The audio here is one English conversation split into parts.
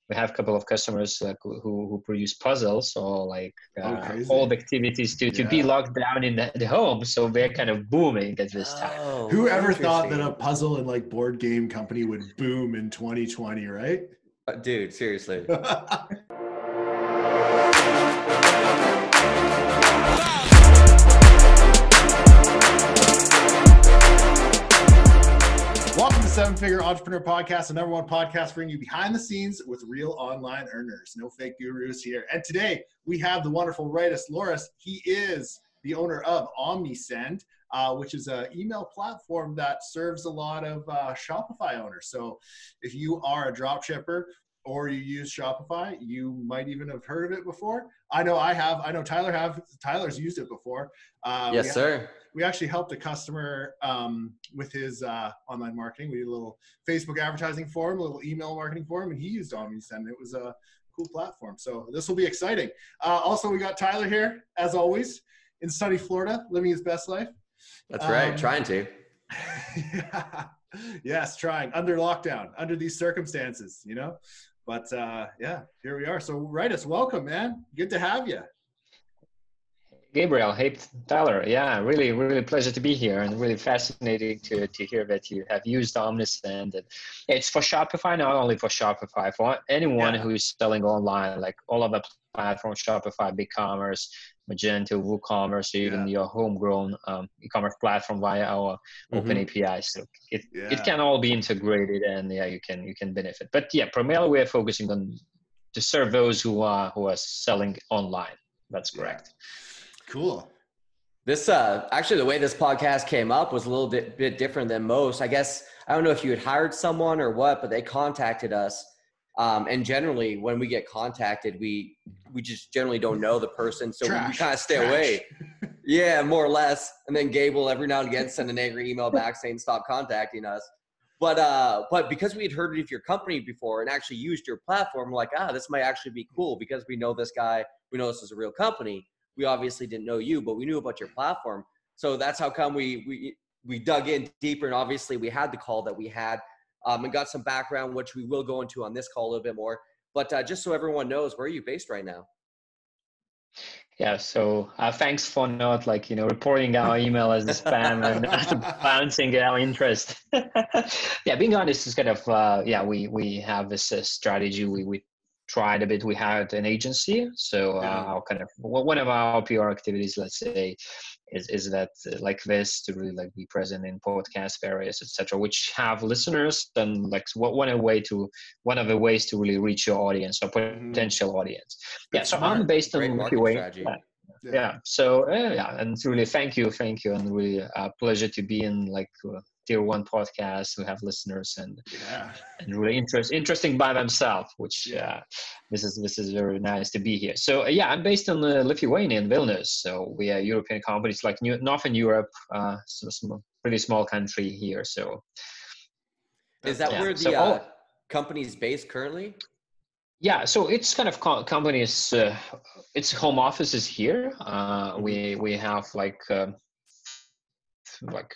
we have a couple of customers like who produce puzzles or like crazy. all the activities to be locked down in the home. So they're kind of booming at this time. Whoever thought that a puzzle and like board game company would boom in 2020, right? Dude, seriously. Welcome to Seven Figure Entrepreneur Podcast, the #1 podcast bringing you behind the scenes with real online earners. No fake gurus here. And today we have the wonderful Rytis, Lauris. He is the owner of Omnisend, which is an email platform that serves a lot of Shopify owners. So if you are a drop shipper or you use Shopify, you might even have heard of it before. I know I have. I know Tyler have. Tyler's used it before. Yes, sir. We actually helped a customer with his online marketing. We did a little Facebook advertising for him, a little email marketing for him, and he used Omnisend. It was a cool platform. So this will be exciting. Also, we got Tyler here, as always, in sunny Florida, living his best life. That's right. Trying to. Yeah. Yes, trying. Under lockdown, under these circumstances, you know. But yeah, here we are. So Rytis, welcome, man. Good to have you. Gabriel, hey Tyler, yeah, really pleasure to be here, and really fascinating to hear that you have used Omnisend. And it's for Shopify, not only for Shopify, for anyone who's selling online, like all of the platforms, Shopify, BigCommerce, Magento, WooCommerce, or even your homegrown e-commerce platform via our open API. So it can all be integrated, and you can benefit. But yeah, primarily we are focusing on to serve those who are selling online. That's correct. Yeah. Cool. This actually, the way this podcast came up was a little bit different than most. I guess, I don't know if you had hired someone or what, but they contacted us. And generally when we get contacted, we just generally don't know the person. So we kind of stay away. Yeah, more or less. And then Gabe will every now and again send an angry email back saying, stop contacting us. But because we had heard of your company before and actually used your platform, we're like, this might actually be cool because we know this guy, we know this is a real company. We obviously didn't know you, but we knew about your platform. So that's how come we dug in deeper. And obviously we had the call that we had and got some background, which we will go into on this call a little bit more. But just so everyone knows, where are you based right now? Yeah, so thanks for not reporting our email as a spam and not bouncing our interest. Yeah, being honest is kind of, we have this strategy. We tried a bit. We had an agency, so our kind of one of our PR activities, let's say, is that like this, to really be present in podcast areas, etc., which have listeners, and one of the ways to really reach your audience or potential audience. So I'm based on Lithuania. So and really thank you, and really a pleasure to be in tier 1 podcast who have listeners and really interesting by themselves, which this is very nice to be here. So I'm based in Lithuania in Vilnius. So we are European companies, like Northern Europe, pretty small country here. So is that where the company's based currently? Yeah, so it's kind of companies. Its home office is here. We have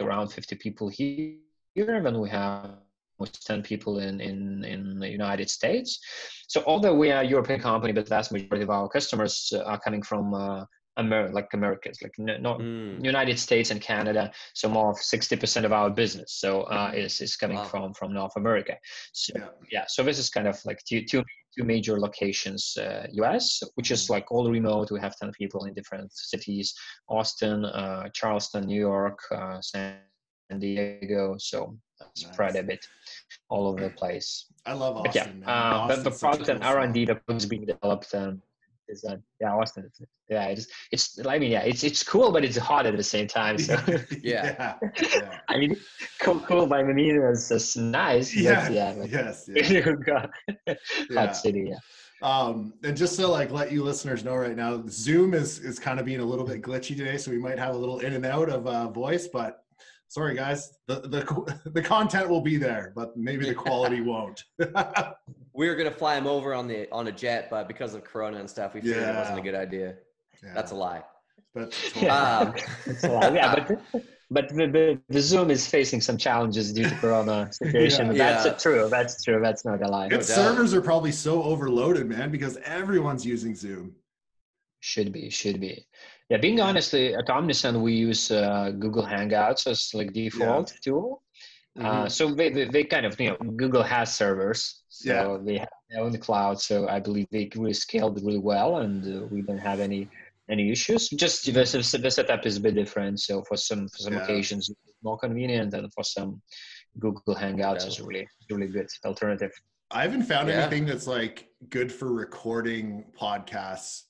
around 50 people here. Then we have almost 10 people in the United States. So although we are a European company, but the vast majority of our customers are coming from Americans, United States and Canada. So more of 60% of our business is coming from North America. So so this is kind of two major locations, US, which is all remote. We have 10 people in different cities: Austin, Charleston, New York, San Diego. So spread a bit all over the place. I love Austin. But the product and R&D that was being developed is that Austin. It's cool, but it's hot at the same time. So I mean, cool by the means it's nice. Hot city. And just to let you listeners know right now, Zoom is kind of being a little bit glitchy today, so we might have a little in and out of voice, but sorry guys, the content will be there, but maybe the quality won't. We were gonna fly him over on a jet, but because of Corona and stuff, we figured it wasn't a good idea. That's a lie. That's it's a lie. but the Zoom is facing some challenges due to Corona situation. Yeah. That's true. That's true. That's not a lie. Its servers are probably so overloaded, man, because everyone's using Zoom. Should be. Yeah, being honestly, at Omnisend, we use Google Hangouts as like default tool. So they kind of, Google has servers, so they have their own cloud. So I believe they really scaled really well, and we don't have any issues. Just the setup is a bit different. So for some occasions, it's more convenient, and for some, Google Hangouts is really good alternative. I haven't found anything that's like good for recording podcasts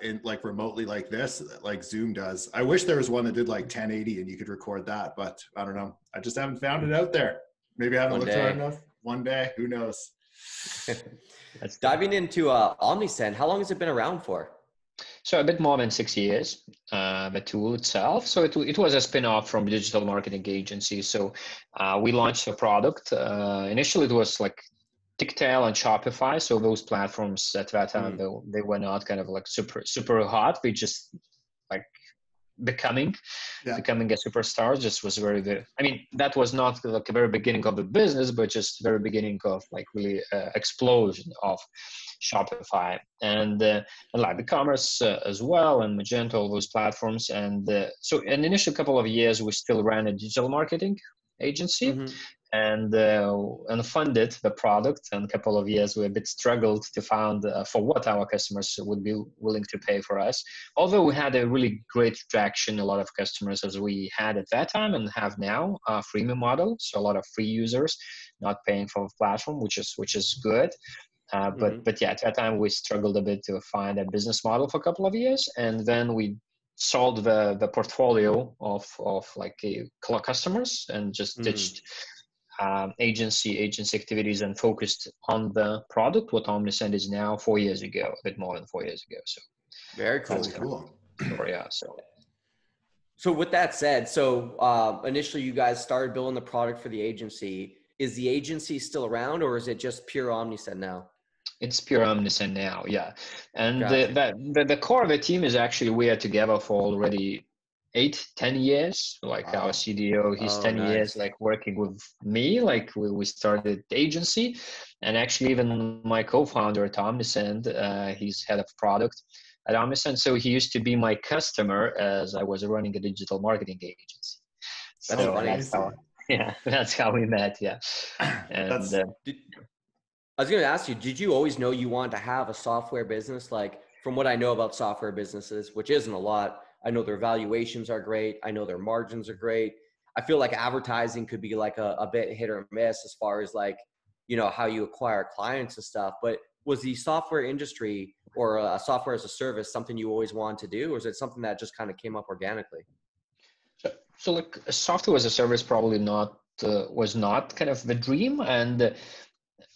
in like remotely like this, like Zoom does. I wish there was one that did like 1080 and you could record that, but I don't know. I just haven't found it out there. Maybe I haven't looked hard enough. One day, who knows? Diving into Omnisend, how long has it been around for? So a bit more than 6 years, the tool itself. So it was a spin-off from digital marketing agency. So we launched a product. Initially, it was like Ticktail and Shopify. So those platforms at that time, they were not kind of like super hot. We just like becoming a superstar. Just was that was not like a very beginning of the business, but just very beginning of like really explosion of Shopify and like e-commerce as well, and Magento, all those platforms. And so in the initial couple of years, we still ran a digital marketing agency and funded the product. And a couple of years, we a bit struggled to find for what our customers would be willing to pay for us. Although we had a really great traction, a lot of customers as we had at that time and have now a freemium model. So a lot of free users not paying for the platform, which is good. But yeah, at that time we struggled a bit to find a business model for a couple of years, and then we sold the portfolio of like customers and just ditched agency activities and focused on the product. What Omnisend is now 4 years ago, a bit more than 4 years ago. So very cool. That's cool. Yeah. So with that said, so initially you guys started building the product for the agency. Is the agency still around, or is it just pure Omnisend now? It's pure Omnisend now, yeah. And the core of the team is actually we are together for already 8-10 years. Like our CDO, he's 10 years like working with me. Like we started the agency, and actually even my co-founder at Omnisend, he's head of product at Omnisend. So he used to be my customer as I was running a digital marketing agency. That's how we met. Yeah. And I was going to ask you, did you always know you wanted to have a software business? Like from what I know about software businesses, which isn't a lot, I know their valuations are great. I know their margins are great. I feel like advertising could be like a bit hit or miss as far as like, how you acquire clients and stuff. But was the software industry or software as a service something you always wanted to do? Or is it something that just kind of came up organically? So like software as a service probably was not kind of the dream. And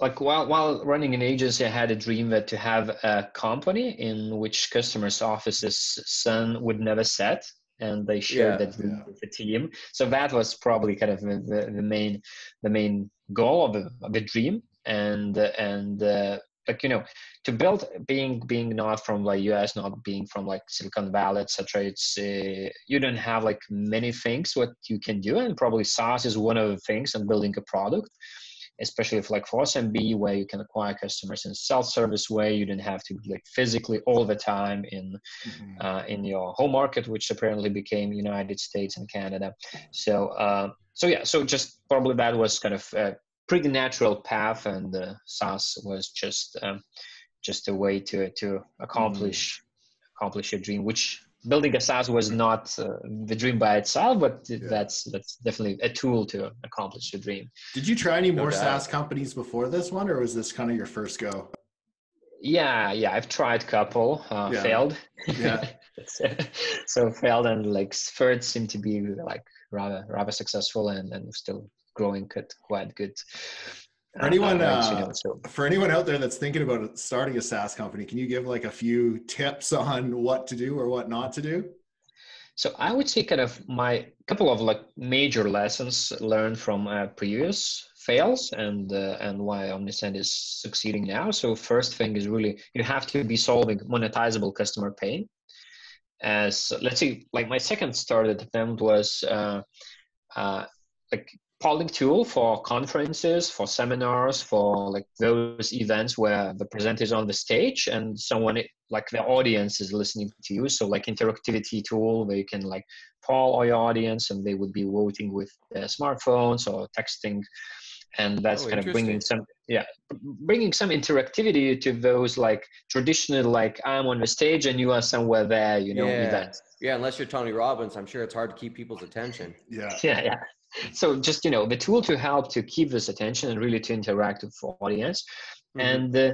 like while running an agency, I had a dream that to have a company in which customers' offices sun would never set, and they shared that dream with the team. So that was probably kind of the main goal of the dream. And like to build, being not from like US, not being from like Silicon Valley, etc. It's you don't have like many things what you can do, and probably SaaS is one of the things. And building a product, especially for SMB, where you can acquire customers in a self-service way. You don't have to be like physically all the time in your home market, which apparently became United States and Canada. So just probably that was kind of a pretty natural path, and SaaS was just a way to accomplish your dream, which building a SaaS was not the dream by itself, but that's definitely a tool to accomplish your dream. Did you try any more SaaS companies before this one, or was this kind of your first go? Yeah, I've tried a couple, failed. So failed, and like third seemed to be like rather successful and still growing quite good. For anyone out there that's thinking about starting a SaaS company, can you give like a few tips on what to do or what not to do? So I would say kind of my couple of like major lessons learned from previous fails and why Omnisend is succeeding now. So first thing is really you have to be solving monetizable customer pain. as, let's say, like my second started attempt was like polling tool for conferences, for seminars, for like those events where the presenter is on the stage and someone like the audience is listening to you. So like interactivity tool where you can like poll all your audience and they would be voting with their smartphones or texting. And that's kind of bringing some interactivity to those like traditional, like I'm on the stage and you are somewhere there, events. Yeah, unless you're Tony Robbins, I'm sure it's hard to keep people's attention. Yeah. So just, the tool to help to keep this attention and really to interact with the audience. Mm-hmm.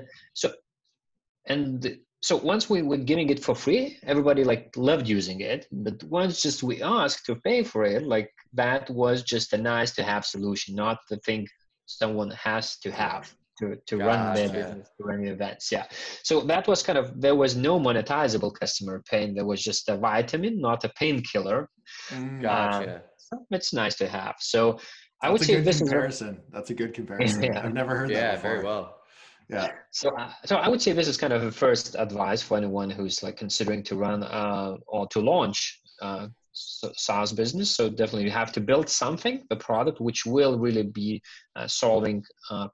So once we were giving it for free, everybody like loved using it. But once just we asked to pay for it, like that was just a nice to have solution, not the thing someone has to have to run their business, to run events. Yeah. So that was kind of, there was no monetizable customer paying. There was just a vitamin, not a painkiller. Gotcha. It's nice to have. So I would would say this comparison. That's a good comparison. Yeah. I've never heard that before. Yeah, very well. Yeah. So I would say this is kind of the first advice for anyone who's like considering to run or to launch SaaS business. So definitely you have to build something, a product which will really be solving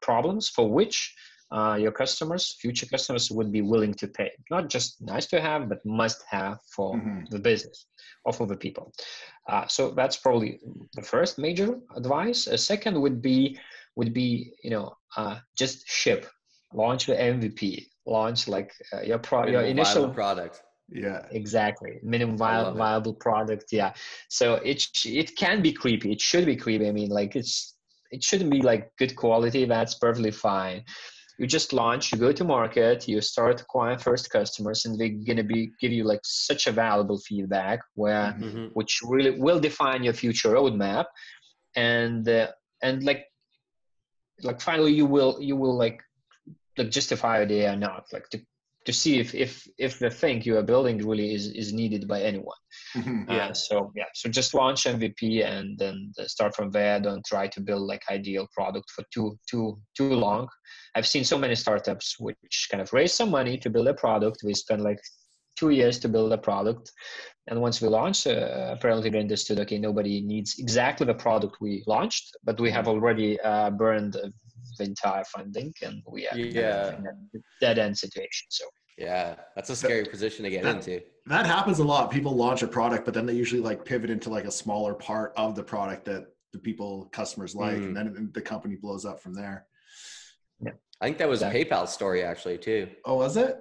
problems for which your customers, future customers would be willing to pay. Not just nice to have, but must have for the business or for the people. So that's probably the first major advice. A second would be just ship, launch the MVP, launch like your initial product. Yeah, exactly. Minimum viable product. Yeah. So it can be creepy. It should be creepy. I mean, like it shouldn't be like good quality. That's perfectly fine. You just launch, you go to market, you start acquiring first customers, and they're gonna give you like such a valuable feedback which really will define your future roadmap, and like finally you will like justify it or not, like to see if the thing you are building really is needed by anyone. So just launch MVP and then start from there. Don't try to build like ideal product for too long. I've seen so many startups which kind of raise some money to build a product. We spend like 2 years to build a product, and once we launched, apparently they understood, okay, nobody needs exactly the product we launched, but we have already burned the entire funding, and we are in a dead end situation. So yeah, that's a scary position to get into. That happens a lot. People launch a product, but then they usually like pivot into like a smaller part of the product that the customers like, and then the company blows up from there. Yeah, I think that was PayPal's story actually too. Oh, was it?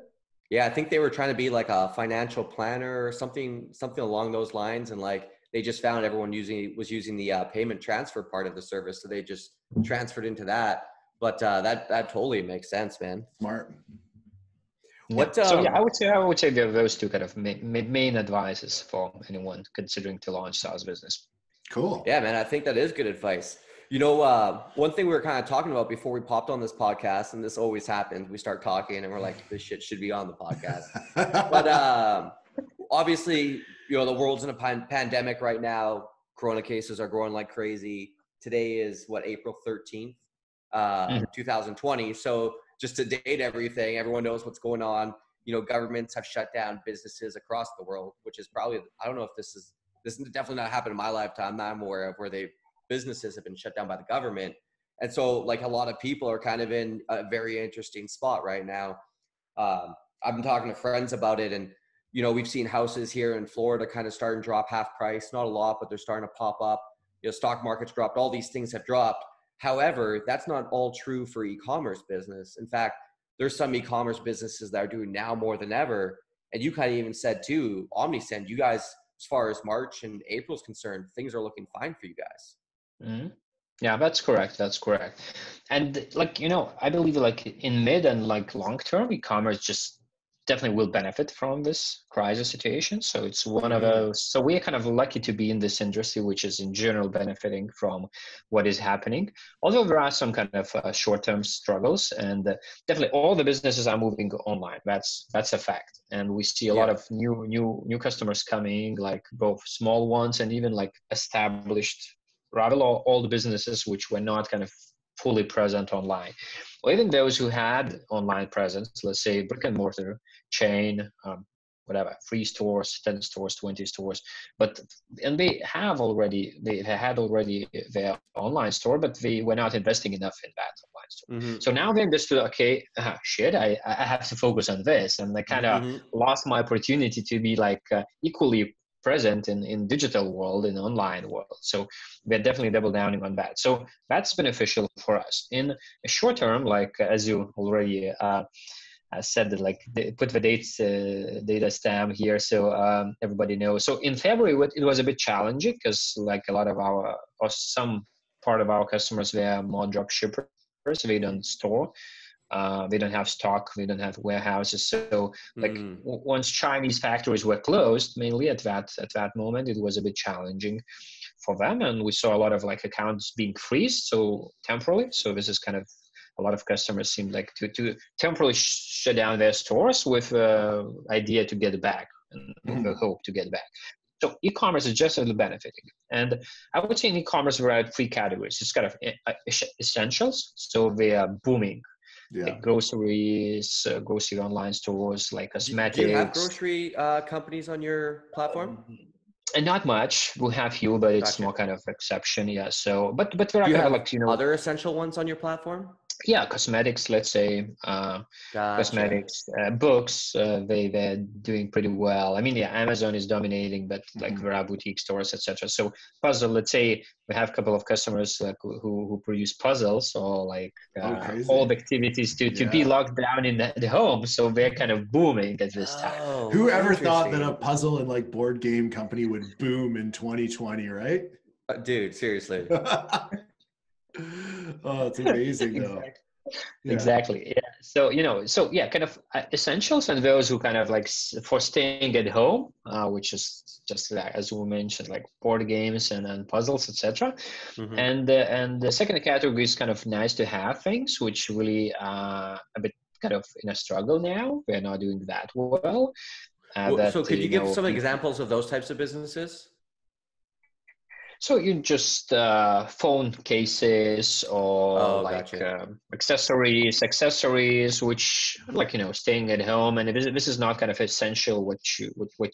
Yeah, I think they were trying to be like a financial planner or something along those lines, and like they just found everyone was using the payment transfer part of the service, so they just transferred into that. But that totally makes sense, man. Smart. I would say there are those two kind of main advices for anyone considering to launch SaaS business. Cool. Yeah, man, I think that is good advice. One thing we were kind of talking about before we popped on this podcast, and this always happens, we start talking and we're like, this shit should be on the podcast. But obviously, the world's in a pandemic right now. Corona cases are growing like crazy. Today is April 13th, 2020. So just to date everything, everyone knows what's going on. Governments have shut down businesses across the world, which is probably, I don't know if this is definitely not happened in my lifetime that I'm aware of, where businesses have been shut down by the government. And so like a lot of people are kind of in a very interesting spot right now. I've been talking to friends about it, and, we've seen houses here in Florida kind of starting to drop half price, not a lot, but they're starting to pop up. Stock market's dropped, all these things have dropped. However, that's not all true for e-commerce business. In fact, there's some e-commerce businesses that are doing now more than ever. And you kind of even said too, Omnisend, you guys, as far as March and April is concerned, things are looking fine for you guys. Mm-hmm. Yeah, that's correct. And I believe like in mid and like long term, e-commerce just definitely will benefit from this crisis situation. So it's one of those. So we are kind of lucky to be in this industry, which is in general benefiting from what is happening. Although there are some kind of short-term struggles, and definitely all the businesses are moving online. That's a fact, and we see a lot of new customers coming, like both small ones and even like established, rather all the businesses which were not kind of fully present online, or even those who had online presence, let's say brick and mortar chain, whatever, 3 stores, 10 stores, 20 stores, and they had already their online store, but they were not investing enough in that online store. So now they understood, okay, shit, I have to focus on this, and I kind of lost my opportunity to be like equally present in digital world, in online world. So we're definitely double downing on that. So that's beneficial for us in a short term, like as you already said, that like they put the data stamp here, so everybody knows. So in February it was a bit challenging, because like a lot of our, or some part of our customers were more drop shippers. They don't store, they don't have stock, they don't have warehouses. So like once Chinese factories were closed, mainly at that moment, it was a bit challenging for them, and we saw a lot of like accounts being freezed, so temporarily. So this is kind of, a lot of customers seem like to temporarily shut down their stores with idea to get back, and with the hope to get back. So e-commerce is just a little benefiting. And I would say in e-commerce there are 3 categories. It's kind of essentials, so they are booming. Like groceries, grocery online stores, like cosmetics. Do you have grocery companies on your platform? And not much. We have few, but it's more kind of exception. Yeah. So, but there are kind of like, other essential ones on your platform? Yeah, cosmetics, let's say, cosmetics, books, they're doing pretty well. I mean, yeah, Amazon is dominating, but like there are boutique stores, etc. So puzzle, let's say we have a couple of customers like who produce puzzles, or like all the activities to be locked down in the home. So they're kind of booming at this time. Whoever thought that a puzzle and like board game company would boom in 2020, right? Dude, seriously. Oh, it's amazing though. Exactly. Yeah. So, kind of essentials, and those who kind of like for staying at home, which is just as we mentioned, like board games and puzzles, etc. And the second category is kind of nice to have things, which really a bit kind of in a struggle now. We're not doing that well. So could you give some examples of those types of businesses? So you just phone cases, or accessories, which like, staying at home, and this is not kind of essential what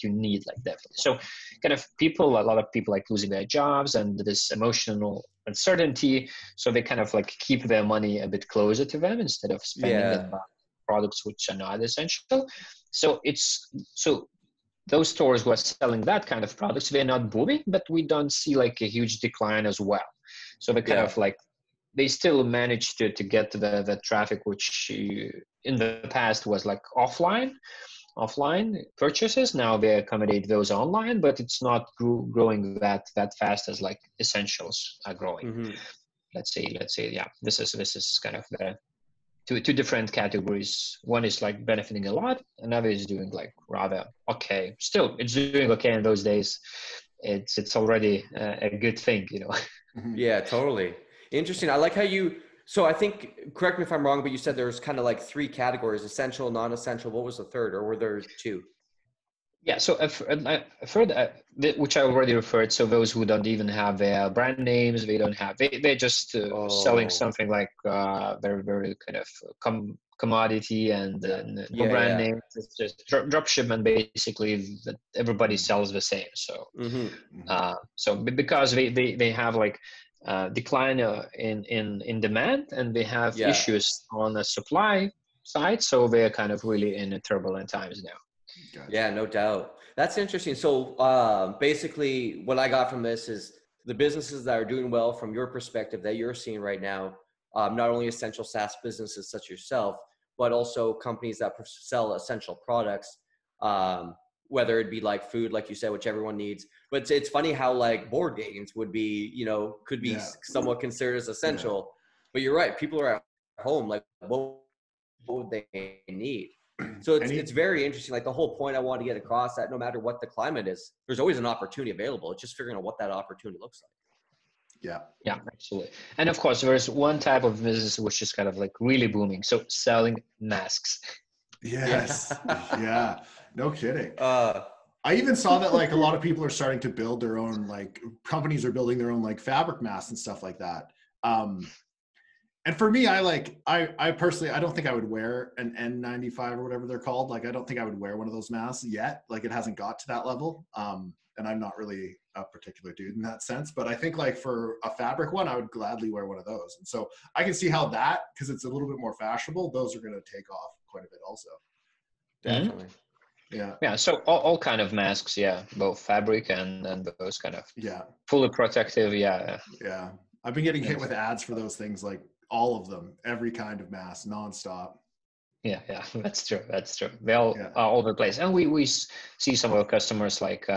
you need, like definitely. So kind of a lot of people like losing their jobs and this emotional uncertainty. So they kind of like keep their money a bit closer to them instead of spending it on products which are not essential. So those stores who are selling that kind of products, they're not booming, but we don't see like a huge decline as well. So they kind of like, they still manage to get to the traffic, which in the past was like offline purchases. Now they accommodate those online, but it's not growing that fast as like essentials are growing. Let's say, yeah, this is kind of the two different categories. One is like benefiting a lot, another is doing like rather okay. Still, it's doing okay in those days. It's already a good thing, Yeah, totally. Interesting. I like how so I think, correct me if I'm wrong, but you said there's kind of like 3 categories: essential, non-essential. What was the third, or were there 2? Yeah, so I've heard which I already referred. So those who don't even have their brand names, they're just selling something like very, very kind of commodity and no brand name. It's just drop shipment, basically, that everybody sells the same. So so because they have like decline in demand, and they have issues on the supply side, so they're kind of really in turbulent times now. Gotcha. Yeah, no doubt. That's interesting. So basically what I got from this is the businesses that are doing well from your perspective that you're seeing right now, not only essential SaaS businesses such as yourself, but also companies that sell essential products, whether it be like food, like you said, which everyone needs. But it's funny how like board games would be, could be somewhat considered as essential. But you're right. People are at home. Like, what would they need? So it's very interesting. Like the whole point I want to get across, that no matter what the climate is, there's always an opportunity available. It's just figuring out what that opportunity looks like. Yeah, absolutely. And of course, there's one type of business which is kind of like really booming. So selling masks. Yes. Yeah. No kidding. I even saw that like a lot of people are starting to build their own, like companies are building their own like fabric masks and stuff like that. And for me, I personally, I don't think I would wear an N95 or whatever they're called. Like, I don't think I would wear one of those masks yet. Like, it hasn't got to that level. And I'm not really a particular dude in that sense, but I think like for a fabric one, I would gladly wear one of those. And so I can see how that, because it's a little bit more fashionable, those are going to take off quite a bit also. Definitely. Yeah. Yeah. So all kind of masks. Yeah. Both fabric and those kind of fully protective. Yeah. Yeah. I've been getting hit with ads for those things, like all of them, every kind of mask nonstop. Yeah. That's true. They all are all over the place. And we see some of our customers like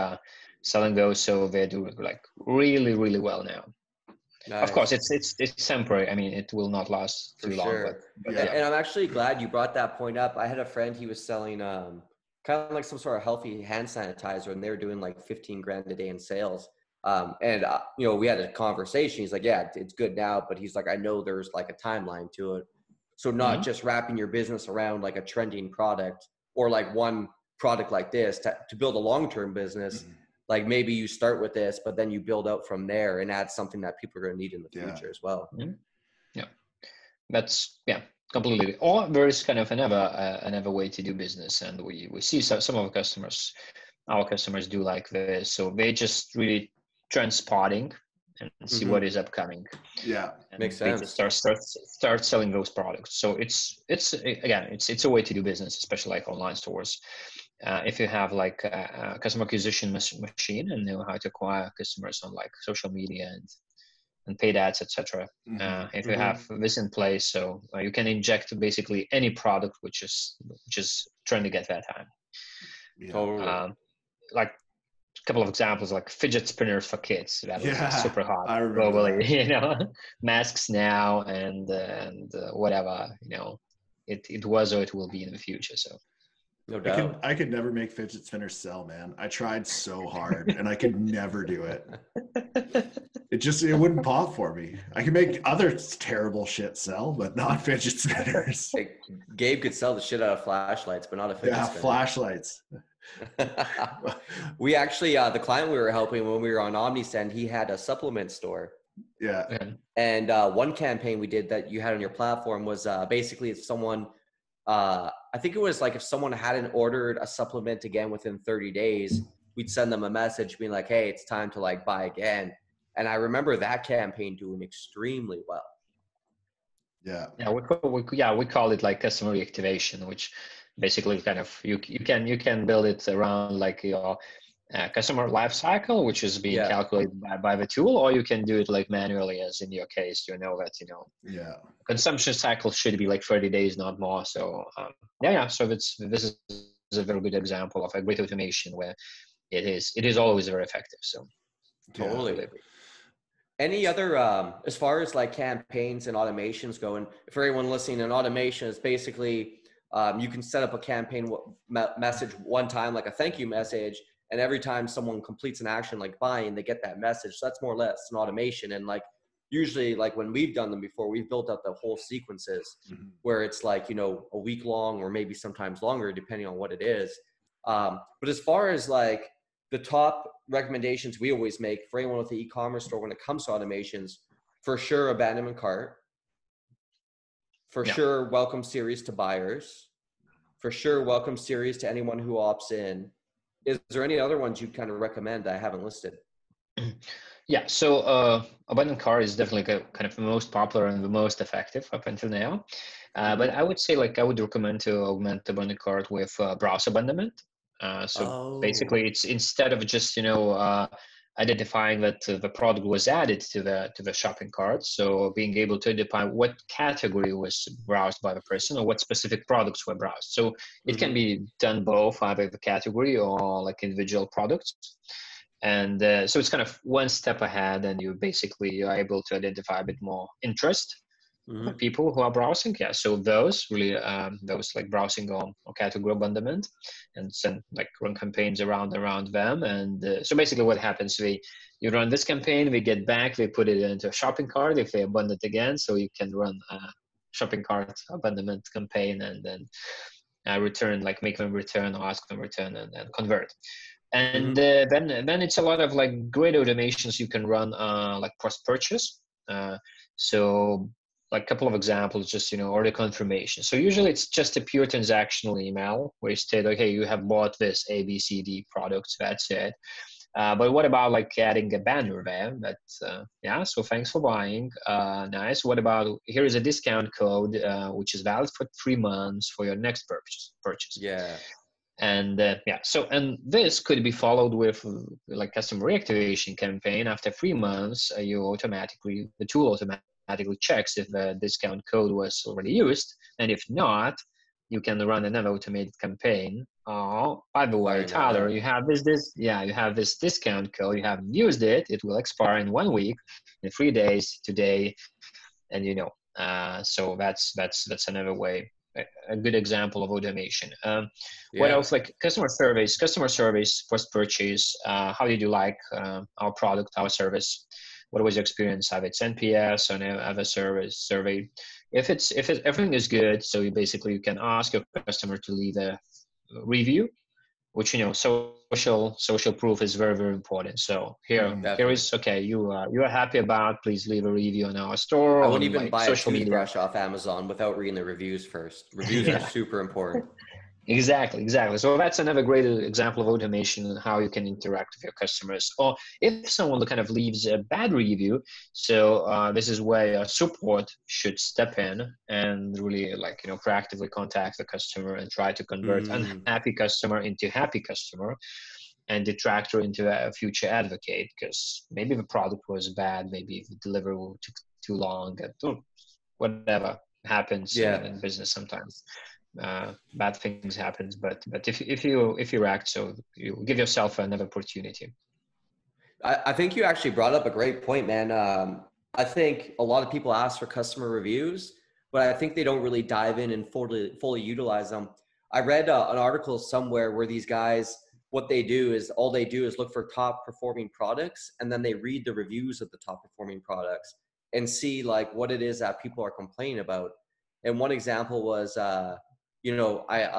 selling those, so they do like really, really well now. Nice. Of course, it's temporary. I mean, it will not last too long. But and I'm actually glad you brought that point up. I had a friend, he was selling kind of like some sort of healthy hand sanitizer, and they were doing like 15 grand a day in sales. And you know, we had a conversation. He's like, yeah, it's good now, but he's like, I know there's like a timeline to it. So not just wrapping your business around like a trending product or like one product like this to build a long-term business. Like maybe you start with this, but then you build out from there and add something that people are going to need in the future as well. Yeah, that's completely. Or there is kind of another way to do business, and we see some of our customers do like this. So they just really trend spotting and see what is upcoming. Yeah, and makes sense. Start selling those products. So it's a way to do business, especially like online stores. If you have like a customer acquisition machine and know how to acquire customers on like social media and paid ads, etc. If you have this in place, so you can inject basically any product which is trending at that time. Totally. Like a couple of examples, like fidget spinners for kids. That was super hot globally. You know, masks now and whatever. You know, it was or it will be in the future. So. No doubt. I could never make fidget spinners sell, man. I tried so hard and I could never do it. It wouldn't pop for me. I can make other terrible shit sell, but not fidget spinners. Hey, Gabe could sell the shit out of flashlights, but not a fidget spinner. Flashlights. We actually, the client we were helping when we were on Omnisend, he had a supplement store. Yeah. And one campaign we did that you had on your platform was basically if someone, I think it was like if someone hadn't ordered a supplement again within 30 days, we'd send them a message being like, hey, it's time to like buy again. And I remember that campaign doing extremely well. We call it like customer reactivation, which basically kind of you can build it around like your customer life cycle, which is being calculated by the tool, or you can do it like manually, as in your case, that consumption cycle should be like 30 days, not more. So so this is a very good example of a great automation where it is always very effective. So totally. Any other as far as like campaigns and automations go, and for everyone listening, an automation is basically you can set up a campaign message one time, like a thank you message, and every time someone completes an action like buying, they get that message. So that's more or less an automation. And like usually like when we've done them before, we've built out the whole sequences where it's like, a week long or maybe sometimes longer, depending on what it is. But as far as like the top recommendations we always make for anyone with the e-commerce store when it comes to automations, for sure, abandonment cart. For sure, welcome series to buyers. For sure, welcome series to anyone who opts in. Is there any other ones you'd kind of recommend that I haven't listed? Yeah, so abandoned cart is definitely kind of the most popular and the most effective up until now. But I would say I would recommend to augment abandoned cart with browse abandonment. Basically, it's instead of just identifying that the product was added to the shopping cart, so being able to identify what category was browsed by the person or what specific products were browsed. So it can be done both, either the category or like individual products. And so it's kind of one step ahead, and you're able to identify a bit more interest of people who are browsing. Yeah, so those like browsing or category abandonment, and send run campaigns around them. And so basically what happens, you run this campaign, we get back, we put it into a shopping cart if they abandon it again, so you can run a shopping cart abandonment campaign and then make them return or ask them return and then convert. And then it's a lot of great automations you can run post purchase. So like a couple of examples, just, order confirmation. So usually it's just a pure transactional email where you state, okay, you have bought this A, B, C, D products. That's it. But what about like adding a banner there? So thanks for buying. Nice. What about, here is a discount code, which is valid for 3 months for your next purchase. Yeah. And and this could be followed with like customer reactivation campaign. After 3 months, the tool automatically checks if the discount code was already used. And if not, you can run another automated campaign. Oh, by the way, Tyler, you have this discount code. You haven't used it. It will expire in 1 week, in 3 days, today, and so that's another way. A good example of automation. What else? Like customer surveys post-purchase. How did you like our product, our service? What was your experience of its NPS or other survey? If everything is good, so you can ask your customer to leave a review, which social proof is very, very important. So here is, okay, you are happy about, please leave a review on our store. I wouldn't even buy a toothbrush off Amazon without reading the reviews first. Reviews are super important. Exactly. So that's another great example of automation and how you can interact with your customers. Or if someone kind of leaves a bad review, so this is where support should step in and really proactively contact the customer and try to convert unhappy customer into happy customer and detractor into a future advocate, because maybe the product was bad, maybe the delivery took too long, whatever happens in business sometimes. Bad things happens, but if you act, so you give yourself another opportunity. I think you actually brought up a great point, man. I think a lot of people ask for customer reviews, but I think they don't really dive in and fully utilize them. I read an article somewhere where these guys, what they do is look for top performing products, and then they read the reviews of the top performing products and see like what it is that people are complaining about. And one example was, I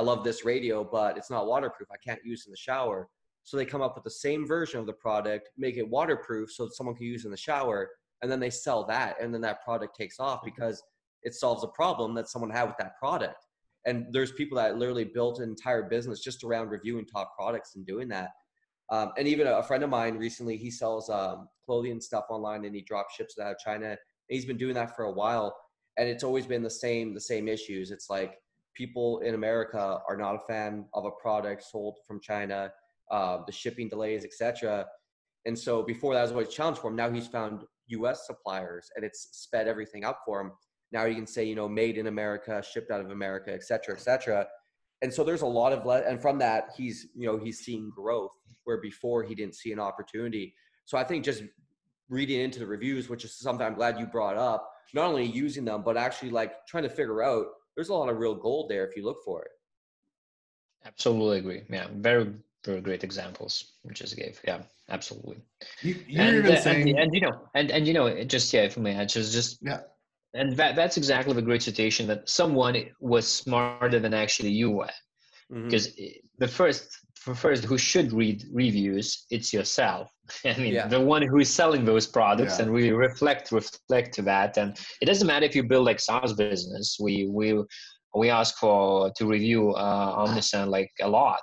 love this radio, but it's not waterproof. I can't use it in the shower. So they come up with the same version of the product, make it waterproof so that someone can use it in the shower, and then they sell that, and then that product takes off because it solves a problem that someone had with that product. And there's people that literally built an entire business just around reviewing top products and doing that. And even a friend of mine recently, he sells clothing and stuff online, and he drop ships out of China. And he's been doing that for a while, and it's always been the same issues. It's like people in America are not a fan of a product sold from China, the shipping delays, etc. And so before that was always a challenge for him. Now he's found U.S. suppliers, and it's sped everything up for him. Now you can say, made in America, shipped out of America, et cetera, et cetera. And so there's a lot of, and from that, he's seeing growth where before he didn't see an opportunity. So I think just reading into the reviews, which is something I'm glad you brought up, not only using them, but actually like trying to figure out, there's a lot of real gold there if you look for it. Absolutely agree. Yeah. Very, very great examples you just gave. Yeah, absolutely. You're even saying, if I may add, and that's exactly the great situation, that someone was smarter than actually you were. Because the first who should read reviews, it's yourself. I mean, the one who is selling those products, and really reflect to that. And it doesn't matter if you build like SaaS business. We ask to review Omnisend like a lot,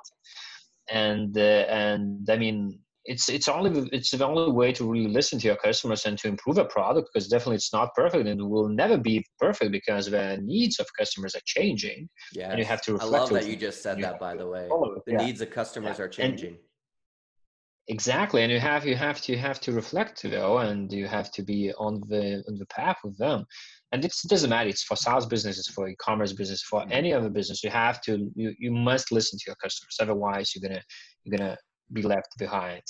and I mean, it's the only way to really listen to your customers and to improve a product, because definitely it's not perfect and will never be perfect because the needs of customers are changing. Yeah, and you have to reflect. I love that you just said that, by the way. The needs of customers are changing. Exactly, and you have to reflect though, and you have to be on the path with them. And it doesn't matter. It's for SaaS businesses, for e-commerce business, for any other business. You must listen to your customers. Otherwise, you're gonna be left behind.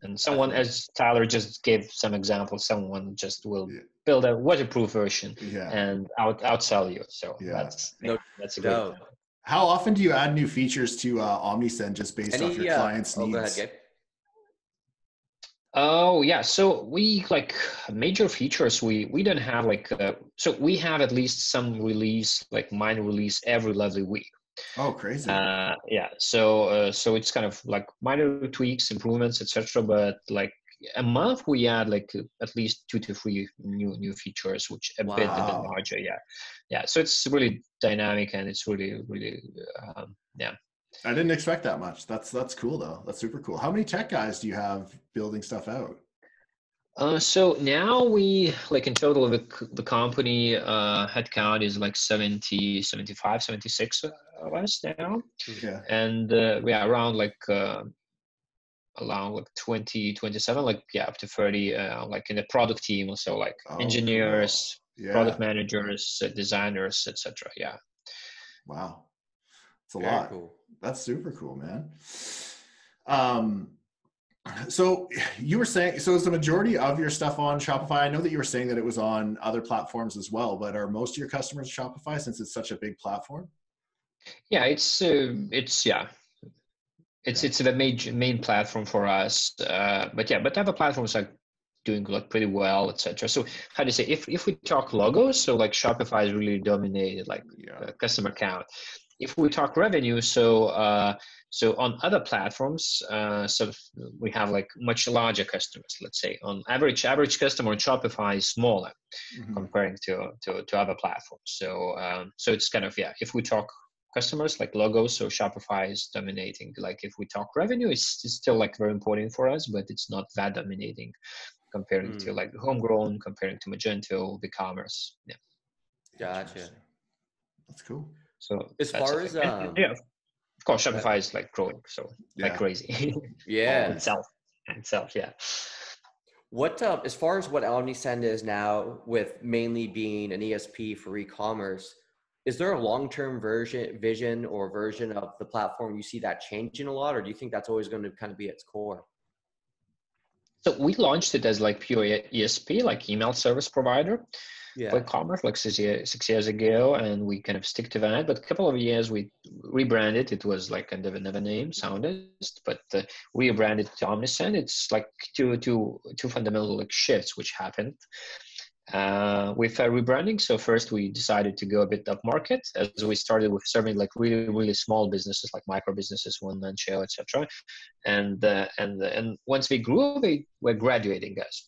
And someone, as Tyler just gave some examples, someone just will build a waterproof version and outsell you. So that's a great example. How often do you add new features to Omnisend just based off your clients' needs? Go ahead, Gabe. Oh yeah, so we like major features. We don't have so we have at least some release, like minor release every lovely week. Oh, crazy. So it's kind of like minor tweaks, improvements, etc. But like a month we add like at least 2 to 3 new features, which a bit Wow. larger. Yeah. So it's really dynamic and it's really yeah. I didn't expect that much. That's cool though. That's super cool. How many tech guys do you have building stuff out? So now we like in total the company headcount is like 70, 75, 76 of us now, Yeah. and we are around like 20, 27, like up to 30, like in the product team, also like Oh, cool. engineers, Yeah. product managers, designers, etc. Yeah. Wow. It's a Very lot. cool. That's super cool, man. Um, so you were saying, so is the majority of your stuff on Shopify? I know that you were saying that it was on other platforms as well, but are most of your customers Shopify since it's such a big platform? Yeah, it's the main platform for us. But other platforms are doing like pretty well, etc. So how do you say, if we talk logos, so like Shopify is really dominated like Yeah. customer count. If we talk revenue, so on other platforms, so we have like much larger customers. Let's say on average customer on Shopify is smaller Mhm. comparing to other platforms. So it's kind of, if we talk customers like logos, so Shopify is dominating. Like if we talk revenue, it's still like very important for us, but it's not that dominating comparing to like homegrown, comparing to Magento, BigCommerce. Yeah. Gotcha. That's cool. So As that's the far thing. as And, yeah, of course, go ahead. Shopify is like growing, so like Yeah. crazy. Yeah. itself, yeah. What as far as what Omnisend is now, with mainly being an ESP for e-commerce, is there a long-term vision or version of the platform you see that changing a lot, or do you think that's always going to kind of be its core? So we launched it as like pure ESP, like email service provider. For Yeah. e-commerce like 6 years ago, and we kind of stick to that. But a couple of years we rebranded. It was like kind of another name, Soundist, but we rebranded to Omnisend. It's like two fundamental like shifts which happened with rebranding. So first we decided to go a bit up market, as we started with serving like really small businesses, like micro businesses, one man show, etc. And once we grew, they were graduating us.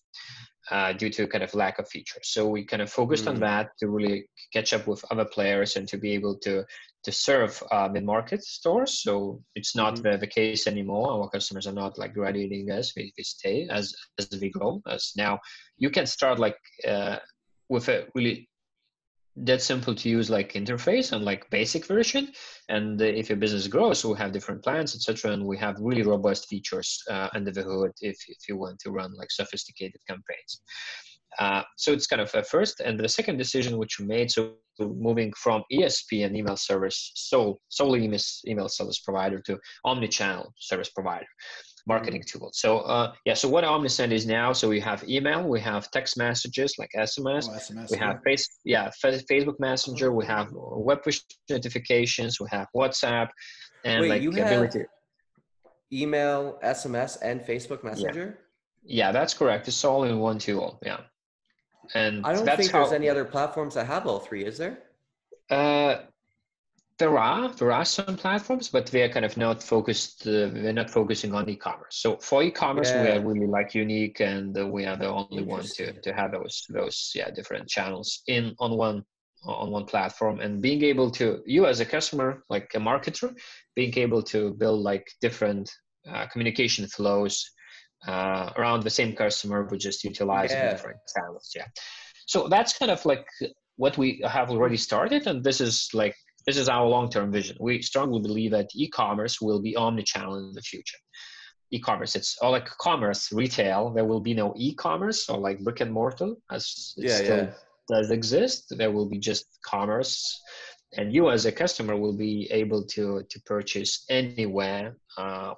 Due to kind of lack of features. So we kind of focused on that to really catch up with other players and to be able to serve mid-market stores. So it's not the case anymore. Our customers are not like graduating us. We stay as we grow. As now you can start like with a really that simple to use like interface and like basic version, and if your business grows, we have different plans, etc., and we have really robust features under the hood if you want to run like sophisticated campaigns. So it's kind of a first, and the second decision which we made, so moving from ESP and email service, solely email service provider, to omni-channel service provider, marketing tool. So so what Omnisend is now, so we have email, we have text messages like SMS, SMS, we have Facebook Messenger, we have web push notifications, we have WhatsApp, and Wait, like you have ability. email, SMS, and Facebook Yeah, Messenger? yeah, that's correct. It's all in one tool. Yeah, and I don't that's think there's how. any other platforms that have all three, is there? There are some platforms, but they are kind of not focused. They're not focusing on e-commerce. So for e-commerce, we are Yeah. really like unique, and we are the only one Interesting. to have those different channels on one platform. And being able to, you as a customer, like a marketer, being able to build like different communication flows around the same customer, but just utilizing Yeah. different channels. Yeah. So that's kind of like what we have already started, and this is our long-term vision. We strongly believe that e-commerce will be omni-channel in the future. E-commerce, it's all like commerce, retail. There will be no e-commerce or like brick and mortar as it Yeah. still does exist. There will be just commerce, and you as a customer will be able to purchase anywhere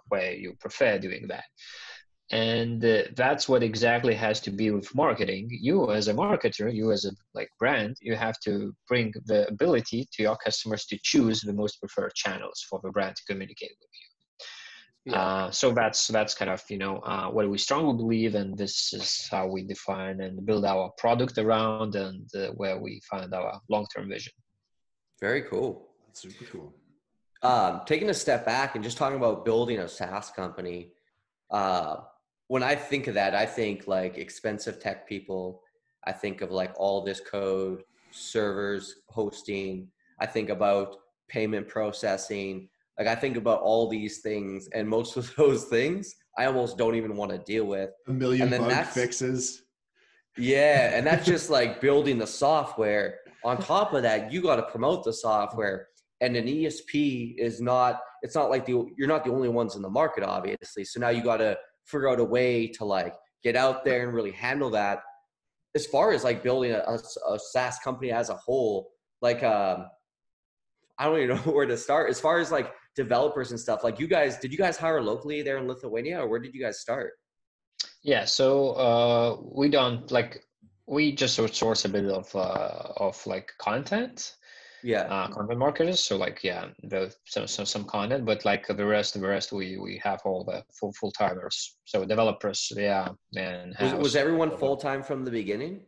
where you prefer doing that. And that's what exactly has to be with marketing. You as a marketer, you as a like brand, you have to bring the ability to your customers to choose the most preferred channels for the brand to communicate with you. Yeah. So that's kind of what we strongly believe, and this is how we define and build our product around, and where we find our long-term vision. Very cool. That's super cool. Taking a step back and just talking about building a SaaS company, when I think of that, I think like expensive tech people. I think of like all this code, servers, hosting. I think about payment processing. Like I think about all these things, and most of those things I almost don't even want to deal with. A million And then bug fixes. Yeah, and that's just like building the software. On top of that, you got to promote the software. And an ESP is not, it's not like you're not the only ones in the market, obviously. So now you got to figure out a way to like get out there and really handle that. As far as like building a SaaS company as a whole, like I don't even know where to start. As far as like developers and stuff, like did you guys hire locally there in Lithuania, or where did you guys start? Yeah, so we just source a bit of like content. Yeah. Content marketers. So like, yeah, some content, but like the rest we have all the full timers. So developers, yeah, and Was everyone full time from the beginning?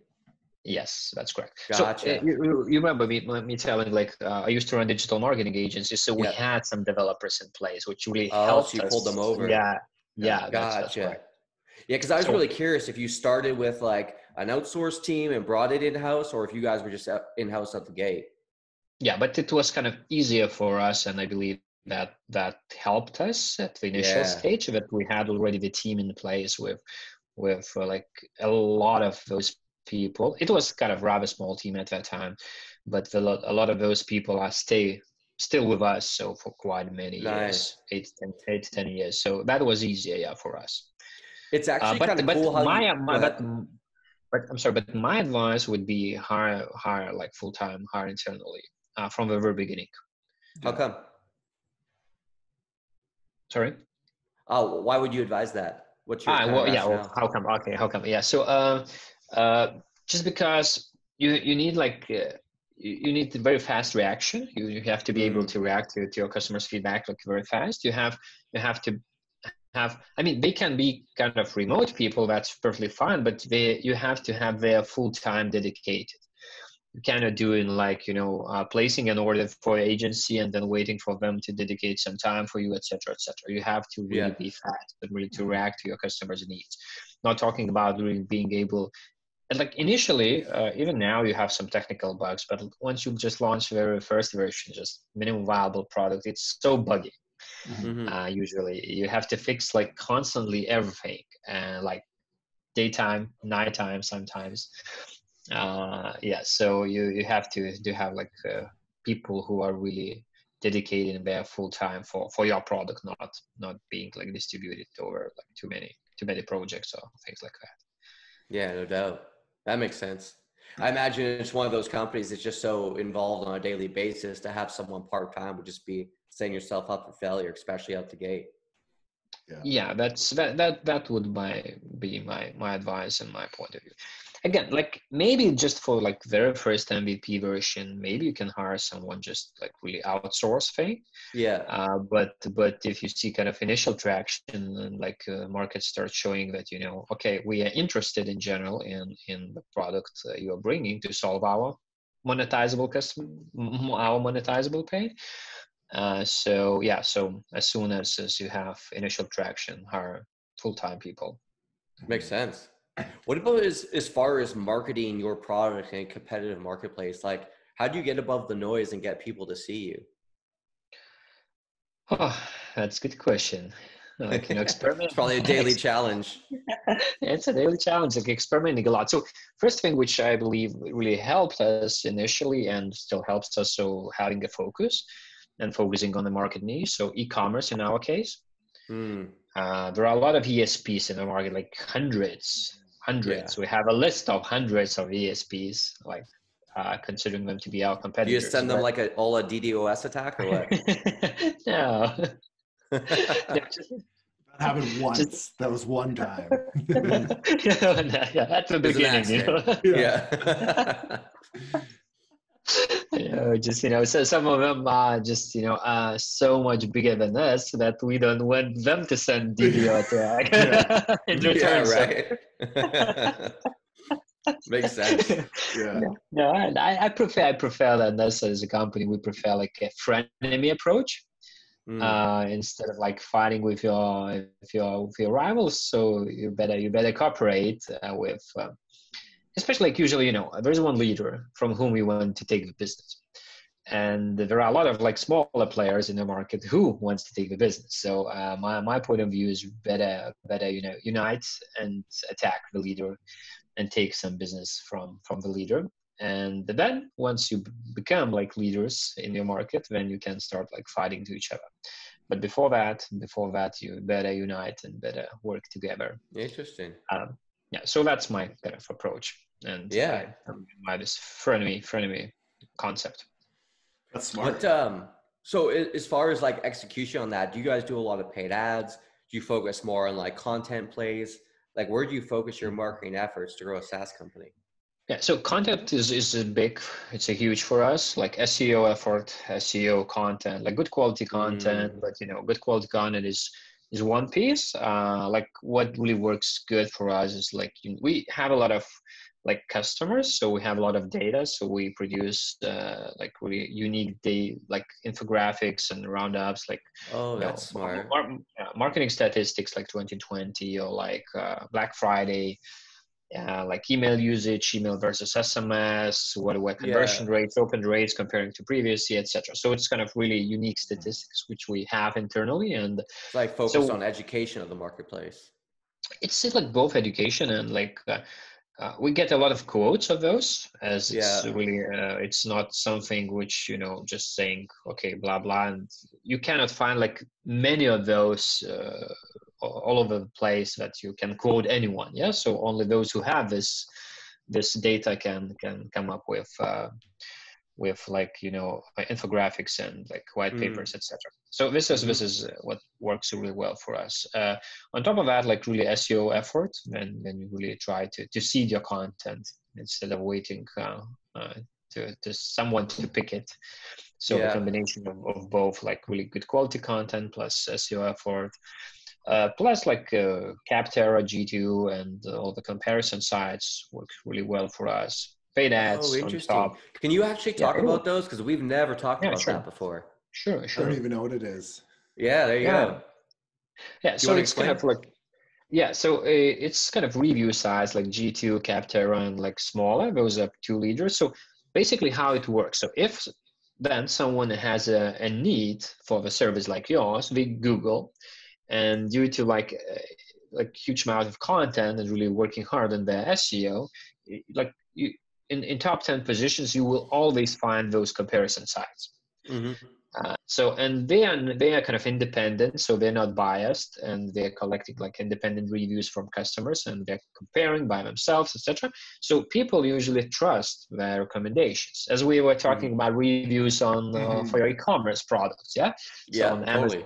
Yes, that's correct. Gotcha. So you remember me telling like I used to run digital marketing agencies, so we had some developers in place, which really helped so you us. pulled them over. Yeah, that's Gotcha. correct. Yeah, because I was really curious if you started with like an outsourced team and brought it in-house, or if you guys were just in-house at the gate. Yeah, but it was kind of easier for us, and I believe that helped us at the initial stage, that we had already the team in place with like a lot of those people. It was kind of rather small team at that time, but a lot of those people are still with us, so for quite many years, 8 to 10 years. So that was easier, yeah, for us. It's actually kind of cool but I'm sorry, but my advice would be hire like full-time, hire internally from the very beginning. How come? Sorry? Oh, why would you advise that? What's your rationale? How come? Okay, how come? Yeah, so just because you need like you need very fast reaction. You have to be able to react to your customers' feedback like very fast. You have to have, I mean, they can be kind of remote people, that's perfectly fine, but you have to have their full-time dedicated. You cannot do in like, placing an order for agency and then waiting for them to dedicate some time for you, etc., etc. You have to really be fast and really to react to your customers' needs. Not talking about really being able, and like initially, even now you have some technical bugs, but once you just launch the very first version, just minimum viable product, it's so buggy. Usually you have to fix like constantly everything, and like daytime, nighttime sometimes. So you have to have like people who are really dedicated their full time for your product, not being like distributed over like too many projects or things like that. Yeah, no doubt. That makes sense. I imagine it's one of those companies that's just so involved on a daily basis. To have someone part-time would just be setting yourself up for failure, especially out the gate. Yeah, that would be my advice and my point of view. Again, like maybe just for like very first MVP version, maybe you can hire someone just like really outsource thing. But if you see kind of initial traction and like market starts showing that, okay, we are interested in general in the product you are bringing to solve our monetizable pain. So as soon as you have initial traction, hire full-time people. Makes sense. What about as far as marketing your product in a competitive marketplace? Like, how do you get above the noise and get people to see you? Oh, that's a good question. Like, experiment. It's probably a daily challenge. It's a daily challenge, like experimenting a lot. So first thing, which I believe really helped us initially and still helps us, so having a focus and focusing on the market niche. So e-commerce in our case. There are a lot of ESPs in the market, like hundreds. We have a list of hundreds of ESPs, like considering them to be our competitors. Do you send them like a DDoS attack or what? No. That happened once. That was one time. At the beginning. So some of them are just so much bigger than us that we don't want them to send DDoS attack in return. Right. Makes sense. No, I prefer that us as a company, we prefer like a frenemy approach. instead of like fighting with your rivals. So you better cooperate with, especially like usually, there's one leader from whom we want to take the business. And there are a lot of like smaller players in the market who wants to take the business. So my point of view is better unite and attack the leader and take some business from the leader. And then once you become like leaders in your market, then you can start like fighting to each other. But before that, you better unite and better work together. Interesting. Yeah. So that's my kind of approach. And Yeah. my this frenemy concept. That's smart. So as far as like execution on that, do you guys do a lot of paid ads? Do you focus more on like content plays? Like where do you focus your marketing efforts to grow a SaaS company? Yeah, so content is it's a huge for us, like SEO effort, SEO content, like good quality content, but good quality content is one piece. Like what really works good for us is like we have a lot of like customers, so we have a lot of data, so we produce like really unique like infographics and roundups, like that's smart. Marketing statistics like 2020 or like Black Friday. Like email usage, email versus SMS, what were conversion rates, open rates comparing to previous year, etc. So it's kind of really unique statistics which we have internally, and it's like focused on education of the marketplace. It's like both education and like we get a lot of quotes of those, as it's really it's not something which just saying okay blah blah, and you cannot find like many of those all over the place that you can quote anyone. So only those who have this data can come up with like infographics and like white papers, etc. So this is what works really well for us. On top of that, like really SEO effort, then you really try to seed your content instead of waiting to someone to pick it. So the combination of both like really good quality content plus SEO effort, plus like Capterra, G2, and all the comparison sites work really well for us. Paid ads on top. Can you actually talk about those? Because we've never talked about that before. Sure. I don't even know what it is. Yeah, there you go. Yeah, so it's kind of like, so it's kind of review size like G2, Capterra, and like smaller. Those are two leaders. So basically how it works. So if then someone has a need for the service like yours, they Google, and due to like huge amount of content and really working hard on the SEO, like you in top 10 positions, you will always find those comparison sites. So and they are kind of independent, so they're not biased, and they're collecting like independent reviews from customers, and they're comparing by themselves, etc. So people usually trust their recommendations, as we were talking about reviews on for your e-commerce products. So on Amazon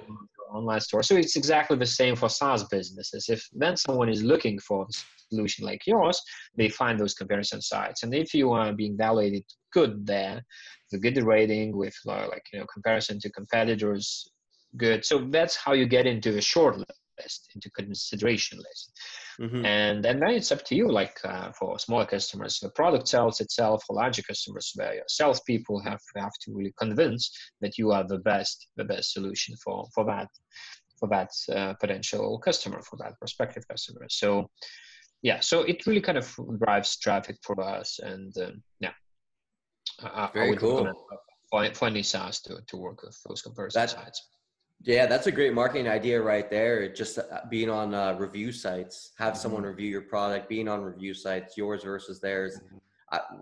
online store. So it's exactly the same for SaaS businesses. If then someone is looking for a solution like yours, they find those comparison sites, and if you are being validated good there, the good rating with like comparison to competitors, good. So that's how you get into the short list, into consideration list. And then it's up to you, like for smaller customers, the product sells itself. For larger customers, where your salespeople have to really convince that you are the best solution for that potential customer, for that prospective customer. So so it really kind of drives traffic for us, and very cool. For any SaaS to work with those comparison sites. Yeah, that's a great marketing idea right there. Just being on review sites, have someone review your product, being on review sites, yours versus theirs.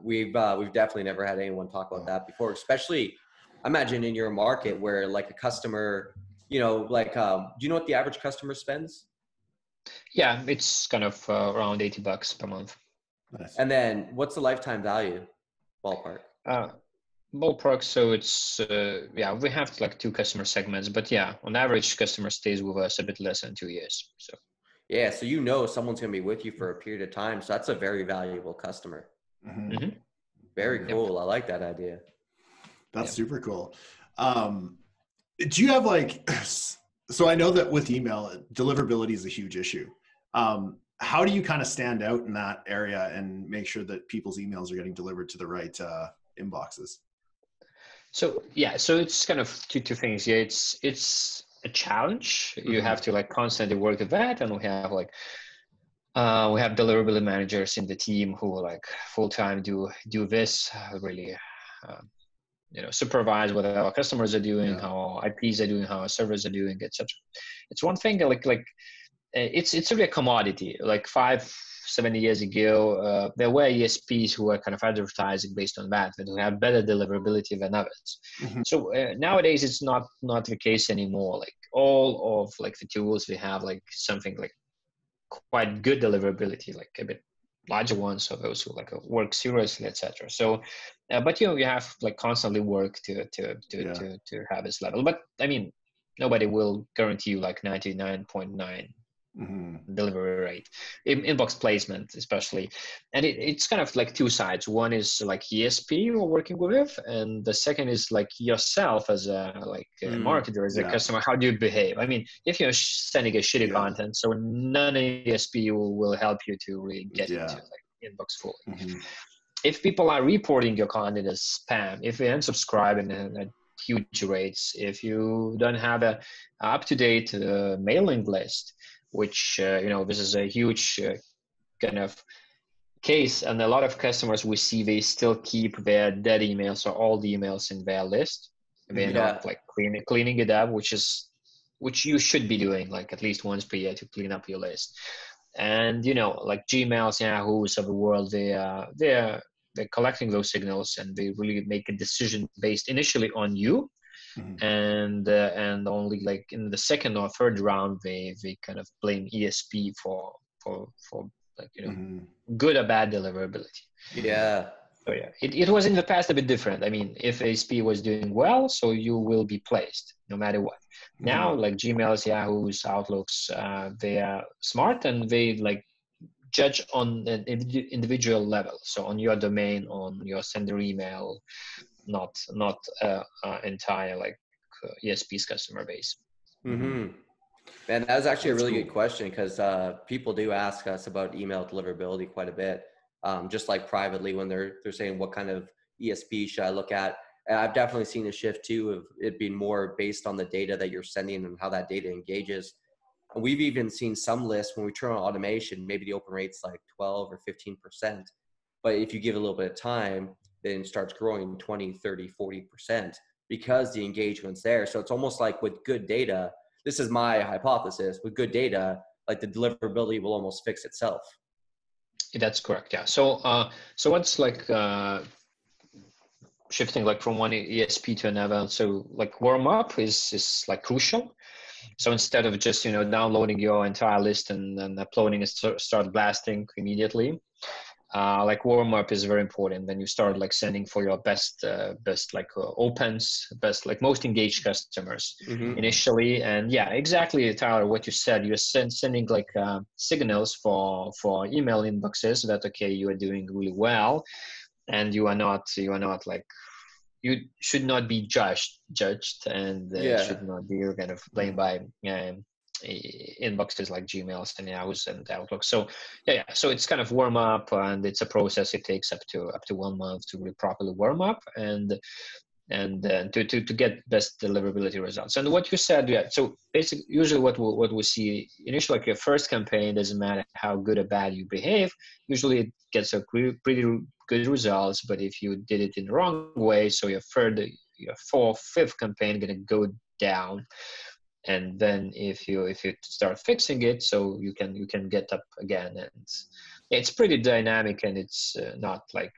We've definitely never had anyone talk about that before, especially I imagine in your market where like a customer, do you know what the average customer spends? Yeah, it's kind of around $80 per month. Nice. And then what's the lifetime value ballpark? Ballpark, so it's we have like two customer segments, but on average customer stays with us a bit less than 2 years. So so someone's going to be with you for a period of time, so that's a very valuable customer. Very cool. I like that idea. That's super cool. Do you have like, so I know that with email, deliverability is a huge issue. How do you kind of stand out in that area and make sure that people's emails are getting delivered to the right inboxes? So yeah, so it's kind of two things. Yeah, it's a challenge. You have to like constantly work with that, and we have deliverability managers in the team who like full time do this really. Supervise what our customers are doing, how our IPs are doing, how our servers are doing, etc. It's one thing like it's really a commodity. Like 7 years ago, there were ESPs who were kind of advertising based on that, and who have better deliverability than others. So nowadays it's not the case anymore. Like all of like the tools we have like something like quite good deliverability, like a bit larger ones, so those who like work seriously, etc. So, but you have like constantly work to have this level. But I mean, nobody will guarantee you like 99.9 delivery rate, inbox placement especially. And it's kind of like two sides. One is like ESP you're working with, and the second is like yourself as a marketer, as a customer. How do you behave? I mean, if you're sending a shitty content, so none of ESP will help you to really get into like inbox fully. If people are reporting your content as spam, if they unsubscribe at huge rates, if you don't have a up-to-date mailing list, which this is a huge kind of case, and a lot of customers we see they still keep their dead emails or old emails in their list. They're not like cleaning it up, which you should be doing like at least once per year to clean up your list. And like Gmails, Yahoos of the world, they're collecting those signals, and they really make a decision based initially on you. And only like in the second or third round they kind of blame ESP for like good or bad deliverability. So it was in the past a bit different. I mean, if ASP was doing well, so you will be placed no matter what. Now like Gmails, Yahoos, Outlooks, they are smart, and they like judge on an individual level, so on your domain, on your sender email, not entire like ESP's customer base. And that was actually a really good question, because people do ask us about email deliverability quite a bit, just like privately when they're saying what kind of ESP should I look at. And I've definitely seen a shift too of it being more based on the data that you're sending and how that data engages. And we've even seen some lists when we turn on automation, maybe the open rate's like 12 or 15%. But if you give it a little bit of time, then it starts growing 20, 30, 40% because the engagement's there. So it's almost like with good data, this is my hypothesis, with good data, like the deliverability will almost fix itself. That's correct. Yeah. So what's like shifting like from one ESP to another? So like warm up is like crucial. So instead of just downloading your entire list and then uploading it, start blasting immediately. Like warm up is very important. Then you start like sending for your best like opens, best like most engaged customers initially. And yeah, exactly, Tyler, what you said. You're sending like signals for email inboxes that okay, you are doing really well, and you are not like, you should not be judged, and should not be kind of blamed by inboxes like Gmails and Yahoo's and Outlook. So so it's kind of warm up, and it's a process. It takes up to 1 month to really properly warm up and to get best deliverability results. And what you said, so basically usually what we see initially, like your first campaign, doesn't matter how good or bad you behave, usually it gets a pretty good results. But if you did it in the wrong way, so your fourth, fifth campaign gonna go down. And then if you start fixing it, so you can get up again. And it's pretty dynamic, and it's not like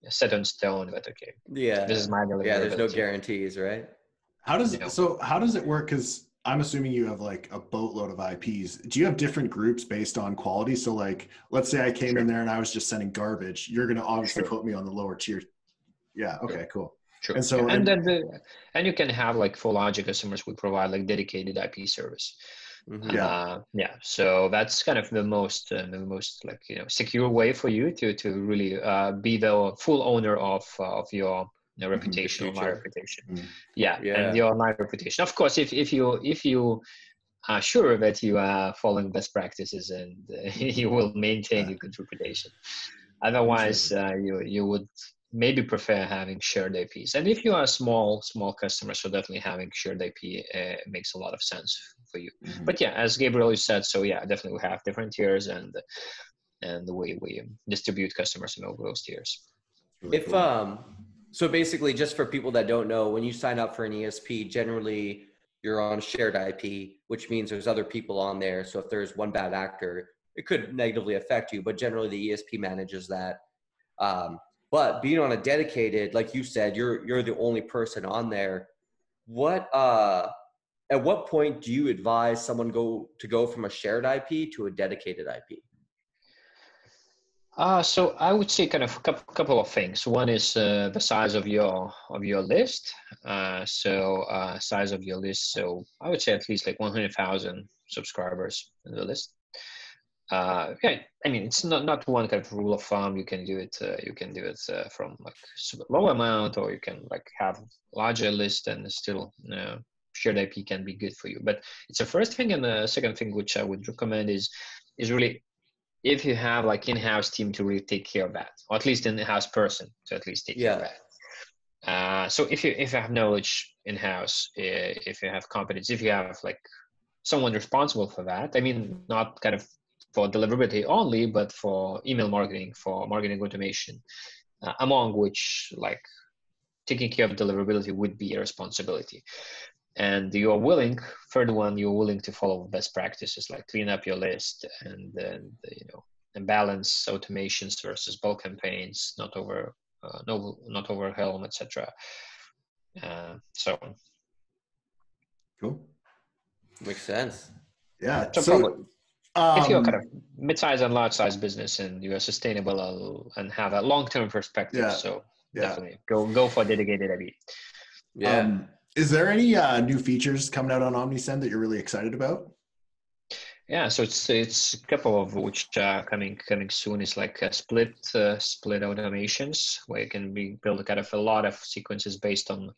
set in stone, but okay, this is my deliverability. There's no guarantees, right? How does it work? Because I'm assuming you have like a boatload of IPs. Do you have different groups based on quality? So like, let's say I came in there and I was just sending garbage. You're going to obviously put me on the lower tier. Yeah. Okay, cool. Sure. And so, and you can have like for larger customers, we provide like dedicated IP service. So that's kind of the most like secure way for you to really be the full owner of your reputation, online reputation. And your online reputation. Of course, if you are sure that you are following best practices, and you will maintain your good reputation. Otherwise, you would maybe prefer having shared IPs. And if you are a small customer, so definitely having shared IP makes a lot of sense for you. Mm-hmm. But yeah, as Gabriel said, so yeah, definitely we have different tiers and the way we distribute customers in over those tiers. Really cool. So basically, just for people that don't know, when you sign up for an ESP, generally you're on shared IP, which means there's other people on there. So if there's one bad actor, it could negatively affect you, but generally the ESP manages that. But being on a dedicated, like you said, you're the only person on there. At what point do you advise someone go from a shared IP to a dedicated IP? So I would say kind of a couple of things. One is the size of your list. Size of your list. So I would say at least like 100,000 subscribers in the list. Yeah, I mean it's not one kind of rule of thumb. You can do it. From like super low amount, or you can like have larger list and still shared IP can be good for you. But it's the first thing, and the second thing which I would recommend is really, if you have like in-house team to really take care of that, or at least in-house person to at least take care of that. So if you have knowledge in-house, if you have competence, if you have like someone responsible for that, I mean, not kind of for deliverability only, but for email marketing, for marketing automation, among which like taking care of deliverability would be a responsibility. And you're willing, third one, you're willing to follow best practices, like clean up your list and then, and balance automations versus bulk campaigns, not overwhelm, etc. So cool. Makes sense. Yeah. So probably, if you're kind of mid-size and large-size business and you are sustainable and have a long-term perspective, definitely go for dedicated IP. Yeah. Is there any new features coming out on Omnisend that you're really excited about? Yeah, so it's a couple of which are coming soon. Is like split automations, where you can build kind of a lot of sequences based on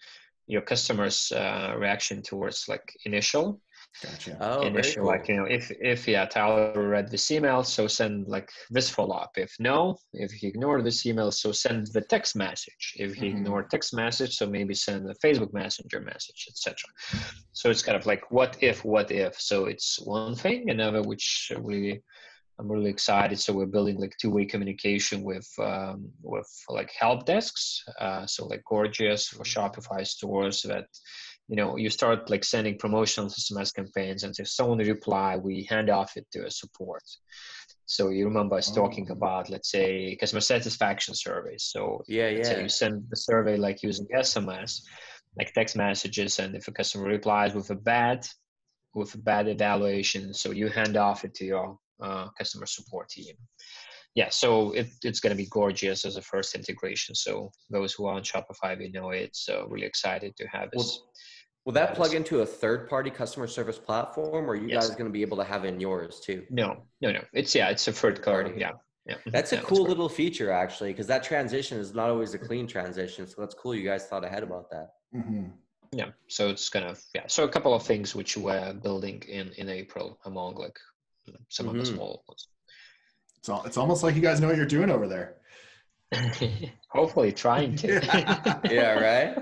your customer's reaction towards like initial. Gotcha. Oh, very cool. Like, if Tyler read this email, so send like this follow-up. If he ignored this email, so send the text message. If he ignored text message, so maybe send the Facebook Messenger message, etc. So it's kind of like what if. So it's one thing. Another which I'm really excited. So we're building like two-way communication with like help desks. So like Gorgias for Shopify stores that, you start like sending promotional SMS campaigns, and if someone reply, we hand off it to a support. So you remember us talking about, let's say, customer satisfaction surveys. So let's say you send the survey like using SMS, like text messages, and if a customer replies with a bad evaluation, so you hand off it to your customer support team. Yeah, so it's going to be Gorgias as a first integration. So those who are on Shopify, we know it's really excited to have this. Will that plug into a third-party customer service platform, or are you guys going to be able to have it in yours too? No. It's a third party. Yeah. That's a cool little feature, actually, because that transition is not always a clean transition. So that's cool. You guys thought ahead about that. Yeah. So it's kind of So a couple of things which we're building in April among like some of the small ones. It's almost like you guys know what you're doing over there. Hopefully trying to. Yeah, right.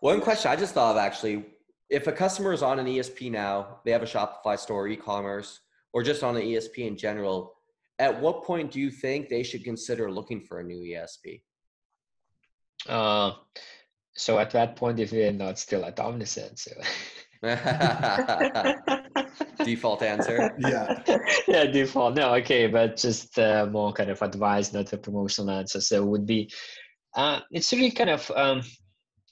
One question I just thought of, actually, if a customer is on an ESP now, they have a Shopify store, e-commerce, or just on an ESP in general, at what point do you think they should consider looking for a new ESP? So at that point, if they're not still at Omnisend, so. Default answer. Yeah, default. No, okay, but just more kind of advice, not a promotional answer. So it would be, it's really kind of,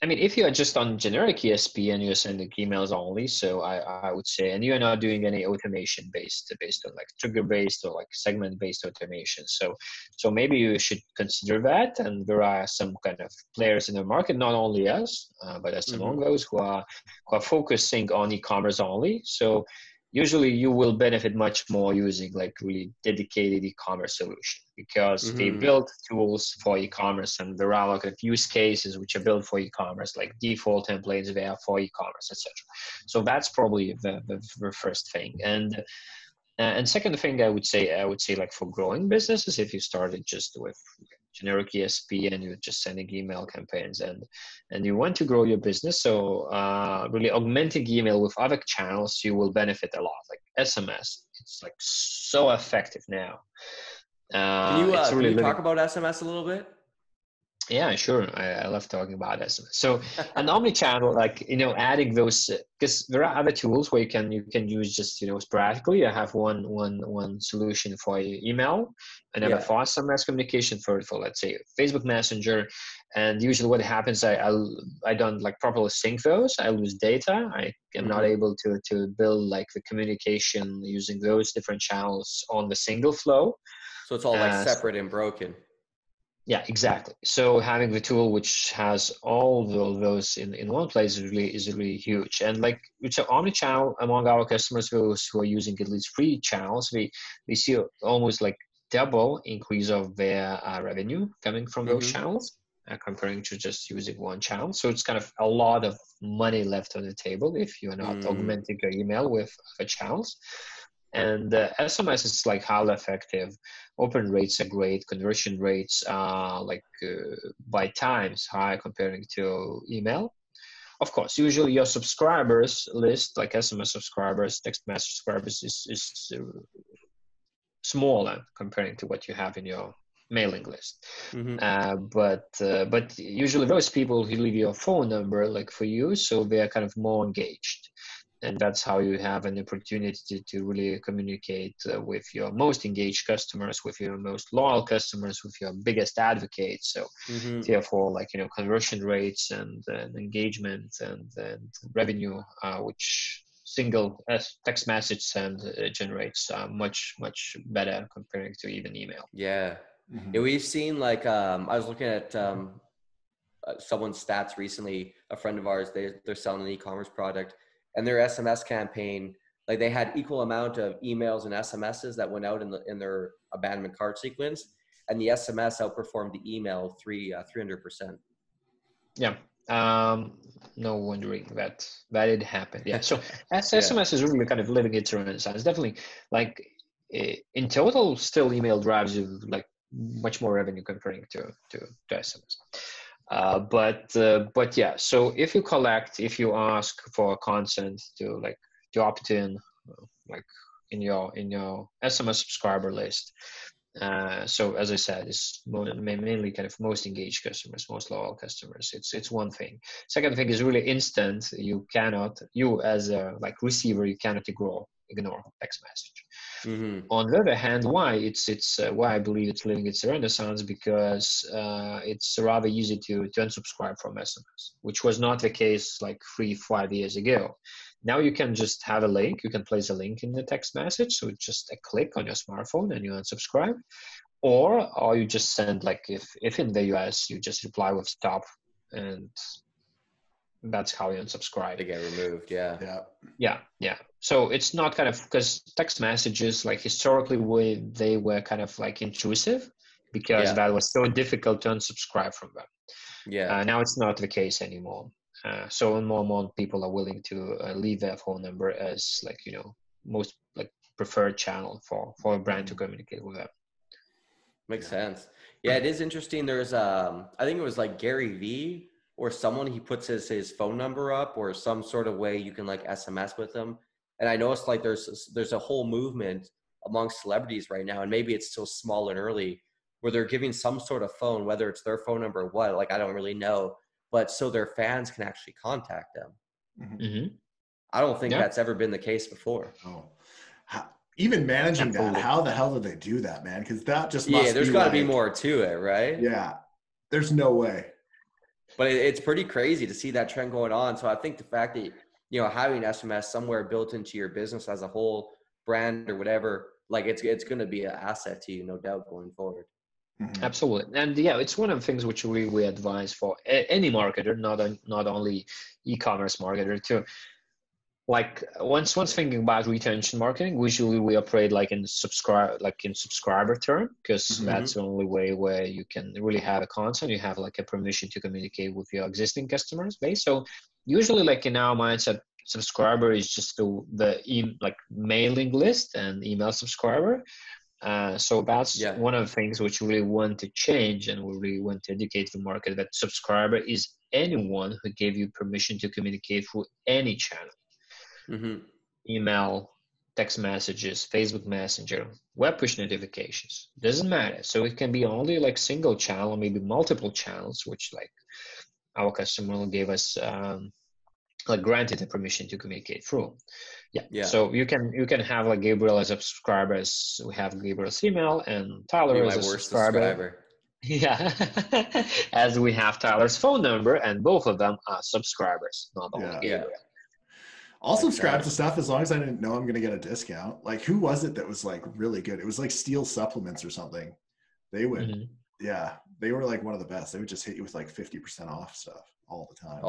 I mean, if you are just on generic ESP and you're sending emails only, so I would say, and you're not doing any automation based on like trigger based or like segment based automation. So maybe you should consider that. And there are some kind of players in the market, not only us, but as among those who are focusing on e-commerce only. So usually you will benefit much more using like really dedicated e-commerce solution, because they build tools for e-commerce, and there are like use cases which are built for e-commerce, like default templates there for e-commerce, etc. So that's probably the first thing. And second thing I would say like for growing businesses, if you started just with generic ESP, and you're just sending email campaigns, and you want to grow your business. So really augmenting email with other channels, you will benefit a lot. Like SMS, it's like so effective now. It's Can really you talk living. about SMS a little bit? Yeah, sure. I love talking about SMS. So an omni-channel, like, adding those, because there are other tools where you can use just, sporadically. I have one solution for email, another for SMS communication, for let's say Facebook Messenger. And usually what happens, I don't like properly sync those. I lose data. I am not able to build like the communication using those different channels on the single flow. So it's all like separate and broken. Yeah, exactly. So having the tool which has all those in one place is really huge. And like it's an omni-channel among our customers, those who are using at least 3 channels, we see almost like double increase of their revenue coming from those channels comparing to just using one channel. So it's kind of a lot of money left on the table if you're not augmenting your email with other channels. And SMS is like highly effective. Open rates are great. Conversion rates are by times high comparing to email. Of course, usually your subscribers list, like SMS subscribers, text message subscribers, is smaller comparing to what you have in your mailing list. But usually those people who leave your phone number like for you, so they're kind of more engaged. And that's how you have an opportunity to really communicate with your most engaged customers, with your most loyal customers, with your biggest advocates. So therefore, conversion rates and engagement and revenue, which single text message send generates much better comparing to even email. Yeah, we've seen I was looking at someone's stats recently. A friend of ours, they're selling an e-commerce product. And their SMS campaign, like they had equal amount of emails and SMSs that went out in their abandonment cart sequence, and the SMS outperformed the email 300%. Yeah, no wondering that it happened. Yeah, so SMS is really kind of living its renaissance. Definitely, like in total, still email drives you like much more revenue comparing to SMS. But yeah, so if you ask for consent to opt in, like in your SMS subscriber list. So as I said, it's mainly kind of most engaged customers, most loyal customers. It's one thing. Second thing is really instant. You as a receiver, you cannot ignore text message. On the other hand, why I believe it's living its renaissance, because it's rather easy to unsubscribe from SMS, which was not the case 3-5 years ago. Now you can just have a link. You can place a link in the text message, so it's just a click on your smartphone and you unsubscribe, or you just send if in the US you just reply with stop, and that's how you unsubscribe. They get removed. Yeah. So it's not kind of, because text messages historically they were kind of intrusive, because that was so difficult to unsubscribe from them. Now it's not the case anymore. So more and more people are willing to leave their phone number as most preferred channel for a brand to communicate with them. Makes sense. Yeah, it is interesting. There's I think it was Gary V or someone, he puts his phone number up or some sort of way you can SMS with them. And I noticed there's a whole movement amongst celebrities right now, and maybe it's still small and early, where they're giving some sort of phone, whether it's their phone number or what, I don't really know, but so their fans can actually contact them. I don't think that's ever been the case before. Oh, even managing that, how the hell do they do that, man? Because that just must there's got to be more to it, right? Yeah, there's no way. But it's pretty crazy to see that trend going on. So I think the fact that having SMS somewhere built into your business as a whole, brand or whatever, it's going to be an asset to you, no doubt, going forward. Absolutely. And it's one of the things which we advise for any marketer, not only e-commerce marketer, too. Once thinking about retention marketing, usually we operate in subscriber term, because that's the only way where you can really have a consent. You have a permission to communicate with your existing customers base. So usually in our mindset, subscriber is just the mailing list and email subscriber. So that's Yeah. one of the things which we really want to change, and we really want to educate the market that subscriber is anyone who gave you permission to communicate through any channel. Mm-hmm. Email, text messages, Facebook Messenger, web push notifications. Doesn't matter. So it can be only like single channel, maybe multiple channels, which like our customer gave us like granted the permission to communicate through. Yeah. So you can have like Gabriel as a subscriber. As we have Gabriel's email and Tyler You're as my a worst subscriber. Yeah. As we have Tyler's phone number, and both of them are subscribers, not only Gabriel. Yeah. I'll subscribe to stuff as long as I didn't know I'm going to get a discount. Like, who was it that was like really good? It was like Steel Supplements or something. They would, yeah, they were like one of the best. They would just hit you with like 50% off stuff all the time.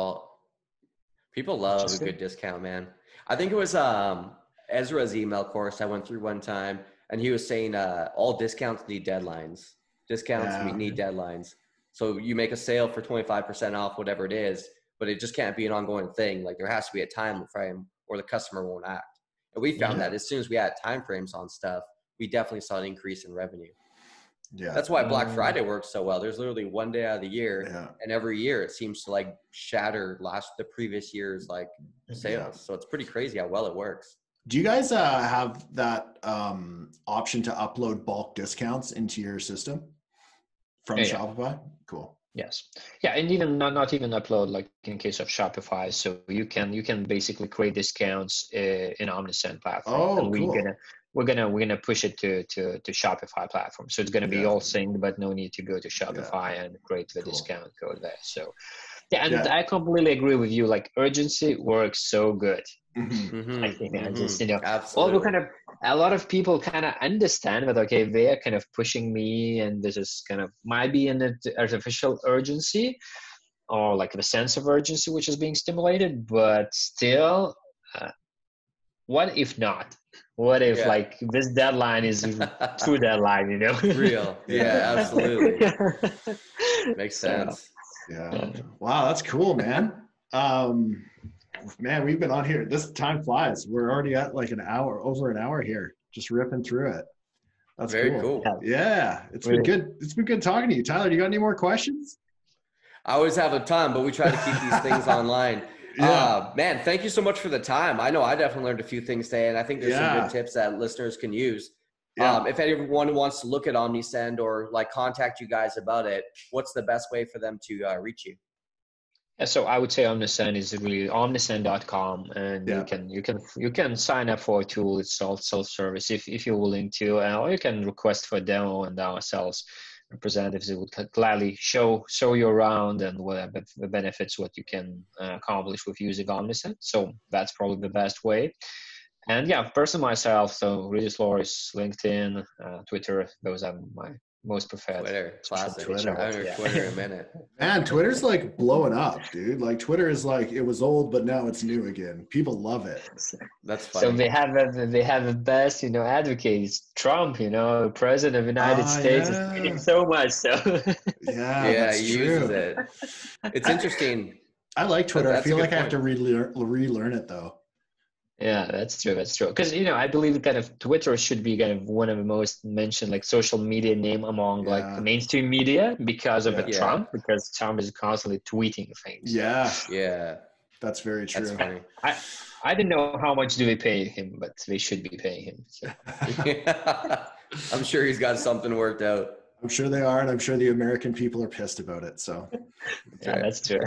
People love a good discount, man. I think it was Ezra's email course I went through one time, and he was saying all discounts need deadlines. Need deadlines. So you make a sale for 25% off, whatever it is, but it just can't be an ongoing thing. Like, there has to be a time frame or the customer won't act. And we found that as soon as we had time frames on stuff, we definitely saw an increase in revenue. Yeah. That's why Black Friday works so well. There's literally one day out of the year, and every year it seems to like shatter the previous year's like sales. So it's pretty crazy how well it works. Do you guys have that option to upload bulk discounts into your system from Shopify? Cool. Yes. Yeah, and even not even upload, like in case of Shopify. So you can basically create discounts in Omnisend platform. Oh, and cool. We're gonna push it to Shopify platform. So it's gonna be all synced, but no need to go to Shopify and create the discount code there. So I completely agree with you. Like, urgency works so good. I think just absolutely. A lot of people kind of understand that, okay, they are kind of pushing me, and this is kind of might be an artificial urgency or like the sense of urgency which is being stimulated, but still, what if not? What if like this deadline is true deadline, you know? Real. Yeah, absolutely. Makes sense. Yeah. Wow, that's cool, man. Man, we've been on here. This time flies. We're already at like over an hour here, just ripping through it. That's very cool. Yeah, it's been good. It's been good talking to you, Tyler. Do you got any more questions? I always have a ton, but we try to keep these things online. Man, thank you so much for the time. I know I definitely learned a few things today, and I think there's some good tips that listeners can use. If anyone wants to look at Omnisend or like contact you guys about it, what's the best way for them to reach you? Yeah, so I would say Omnisend is really omnisend.com, and you can sign up for a tool. It's all self-service if you're willing to, or you can request for a demo, and our sales representatives would gladly show you around and what the benefits, what you can accomplish with using Omnisend. So that's probably the best way. And personally myself, so Rytis, Lauris, LinkedIn, Twitter, those are my most preferred. Twitter, classic. Twitter. I haven't heard Twitter in a minute. Man, Twitter's like blowing up, dude. Like, Twitter is like, it was old, but now it's new again. People love it. That's funny. So they have the best, advocates. Trump, president of the United States is getting so much. So that's he true. uses it. It's interesting. I like Twitter. I feel like I have to relearn it though. Yeah, that's true. That's true. Because, I believe kind of Twitter should be kind of one of the most mentioned like social media name among like mainstream media because of Trump, because Trump is constantly tweeting things. Yeah. Yeah. That's very true. That's funny. I didn't know how much do they pay him, but they should be paying him. So. I'm sure he's got something worked out. I'm sure they are, and I'm sure the American people are pissed about it. So, that's true.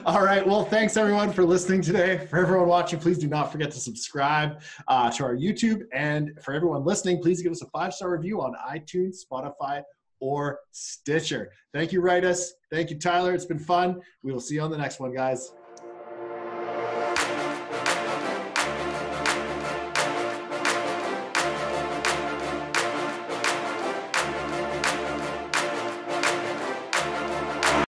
All right. Well, thanks everyone for listening today. For everyone watching, please do not forget to subscribe to our YouTube. And for everyone listening, please give us a 5-star review on iTunes, Spotify, or Stitcher. Thank you, Rytis. Thank you, Tyler. It's been fun. We will see you on the next one, guys.